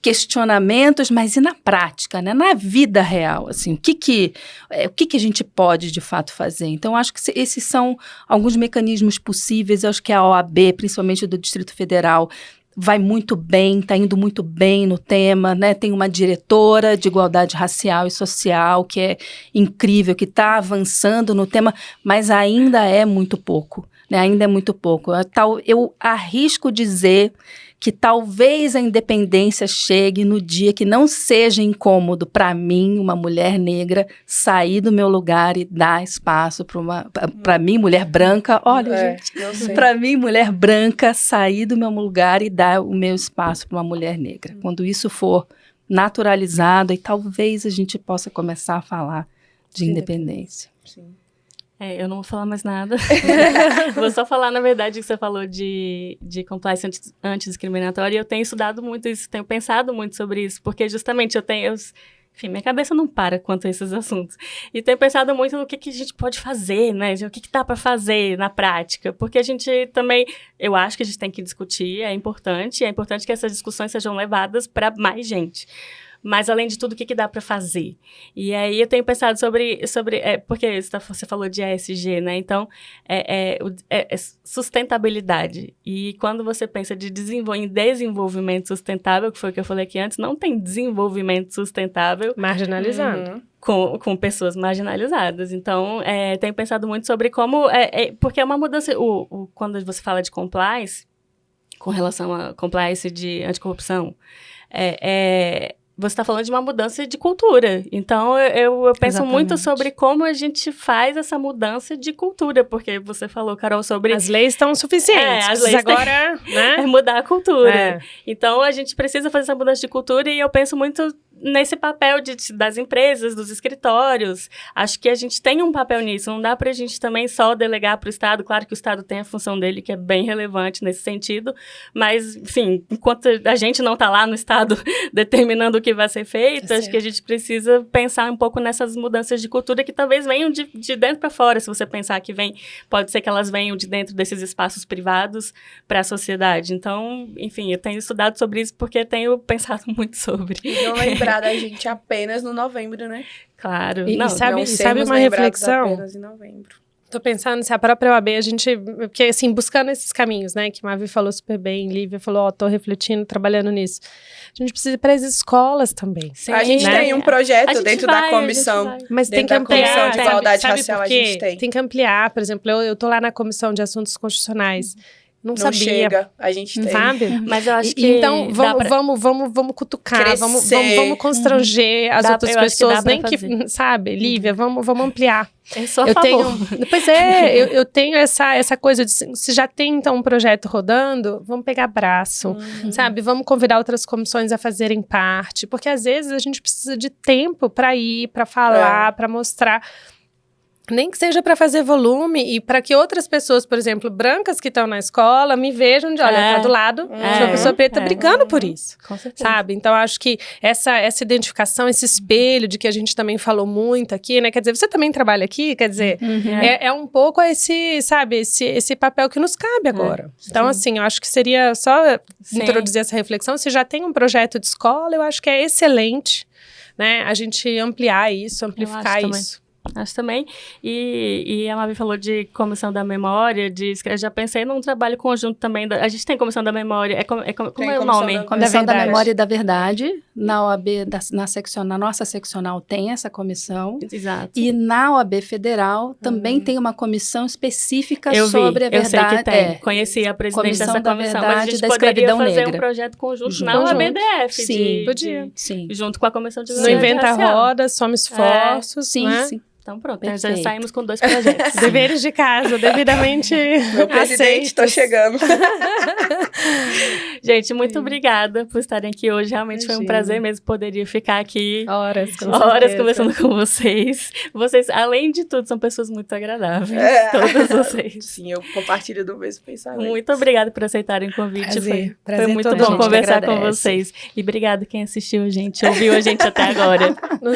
questionamentos, mas e na prática, né, na vida real, assim, o que a gente pode de fato fazer? Então, acho que esses são alguns mecanismos possíveis. Eu acho que a OAB, principalmente do Distrito Federal, vai muito bem, está indo muito bem no tema, né? Tem uma diretora de igualdade racial e social que é incrível, que está avançando no tema, mas ainda é muito pouco, né? Ainda é muito pouco. Eu arrisco dizer que talvez a independência chegue no dia que não seja incômodo para mim, uma mulher negra, sair do meu lugar e dar espaço para mim, mulher branca, olha, gente, para mim, mulher branca, sair do meu lugar e dar o meu espaço para uma mulher negra. Quando isso for naturalizado, aí talvez a gente possa começar a falar de independência. Sim. Eu não vou falar mais nada. Vou só falar, na verdade, que você falou de compliance antidiscriminatória, e eu tenho estudado muito isso, tenho pensado muito sobre isso, porque justamente enfim, minha cabeça não para quanto a esses assuntos. E tenho pensado muito no que a gente pode fazer, né? O que dá para fazer na prática, porque a gente também, eu acho que a gente tem que discutir, é importante que essas discussões sejam levadas para mais gente. mas além de tudo, o que dá para fazer? E aí eu tenho pensado sobre porque você falou de ESG, né? Então, é sustentabilidade. E quando você pensa em desenvolvimento sustentável, que foi o que eu falei aqui antes, não tem desenvolvimento sustentável Marginalizando. Com pessoas marginalizadas. Então, tenho pensado muito sobre como... porque é uma mudança... Quando você fala de compliance, com relação a compliance de anticorrupção, você está falando de uma mudança de cultura. Então, eu penso muito sobre como a gente faz essa mudança de cultura, porque você falou, Carol, sobre... As leis estão suficientes. As leis agora, né? É mudar a cultura. Então, a gente precisa fazer essa mudança de cultura e eu penso muito nesse papel das empresas, dos escritórios. Acho que a gente tem um papel nisso. Não dá para a gente também só delegar para o Estado. Claro que o Estado tem a função dele, que é bem relevante nesse sentido. Mas, enfim, enquanto a gente não está lá no Estado determinando o que vai ser feito, acho que a gente precisa pensar um pouco nessas mudanças de cultura que talvez venham de dentro para fora. Se você pensar que pode ser que elas venham de dentro desses espaços privados para a sociedade. Então, enfim, eu tenho estudado sobre isso porque tenho pensado muito sobre. Não lembrar da gente apenas no novembro, né? Claro. E não, sabe uma reflexão? Apenas em novembro. Tô pensando se a própria OAB, a gente... Porque, assim, buscando esses caminhos, né? Que Mavi falou super bem, Lívia falou, tô refletindo, trabalhando nisso. A gente precisa ir para as escolas também. Sim, a gente tem um projeto dentro da comissão. Mas tem que ampliar. ampliar. Comissão de igualdade racial a gente tem. Tem que ampliar. Por exemplo, eu tô lá na Comissão de Assuntos Constitucionais. Não sabia. Chega, a gente tem. Sabe? Mas eu acho que... Então, vamos cutucar, vamos constranger as outras pessoas. Nem que, sabe, Lívia, vamos ampliar. Eu sou a favor. Pois eu tenho essa coisa de, se já tem, então, um projeto rodando, vamos pegar braço, sabe? Vamos convidar outras comissões a fazerem parte, porque às vezes a gente precisa de tempo para ir, para falar, para mostrar. Nem que seja para fazer volume e para que outras pessoas, por exemplo, brancas que estão na escola, me vejam de, olha, tá do lado de uma pessoa preta brigando por isso, com certeza. Sabe? Então, acho que essa identificação, esse espelho de que a gente também falou muito aqui, né? Quer dizer, você também trabalha aqui, quer dizer, é um pouco esse papel que nos cabe agora. Então, assim, eu acho que seria só introduzir essa reflexão. Se já tem um projeto de escola, eu acho que é excelente, né? A gente ampliar isso, amplificar isso. Acho também. E a Mavi falou de comissão da memória, eu já pensei num trabalho conjunto também. A gente tem comissão da memória, como é o nome? Comissão da Memória e da Verdade. Na OAB, na nossa seccional tem essa comissão. Exato. E na OAB Federal também tem uma comissão específica sobre a verdade. Eu sei que tem. Conheci a presidente dessa comissão, mas a gente poderia fazer um projeto conjunto na OABDF. Sim, podia. Junto com a comissão de Não inventa roda, soma esforços. Sim, né? sim. Então pronto, já saímos com 2 projetos. Deveres de casa, devidamente Meu presidente, tô chegando. Gente, muito obrigada por estarem aqui hoje. Realmente foi um prazer mesmo. Poderia ficar aqui horas conversando com vocês. Vocês, além de tudo, são pessoas muito agradáveis. Todas vocês. Sim, eu compartilho do mesmo pensamento. Muito obrigada por aceitarem o convite. Prazer foi muito bom conversar com vocês. E obrigada quem assistiu a gente, ouviu a gente até agora.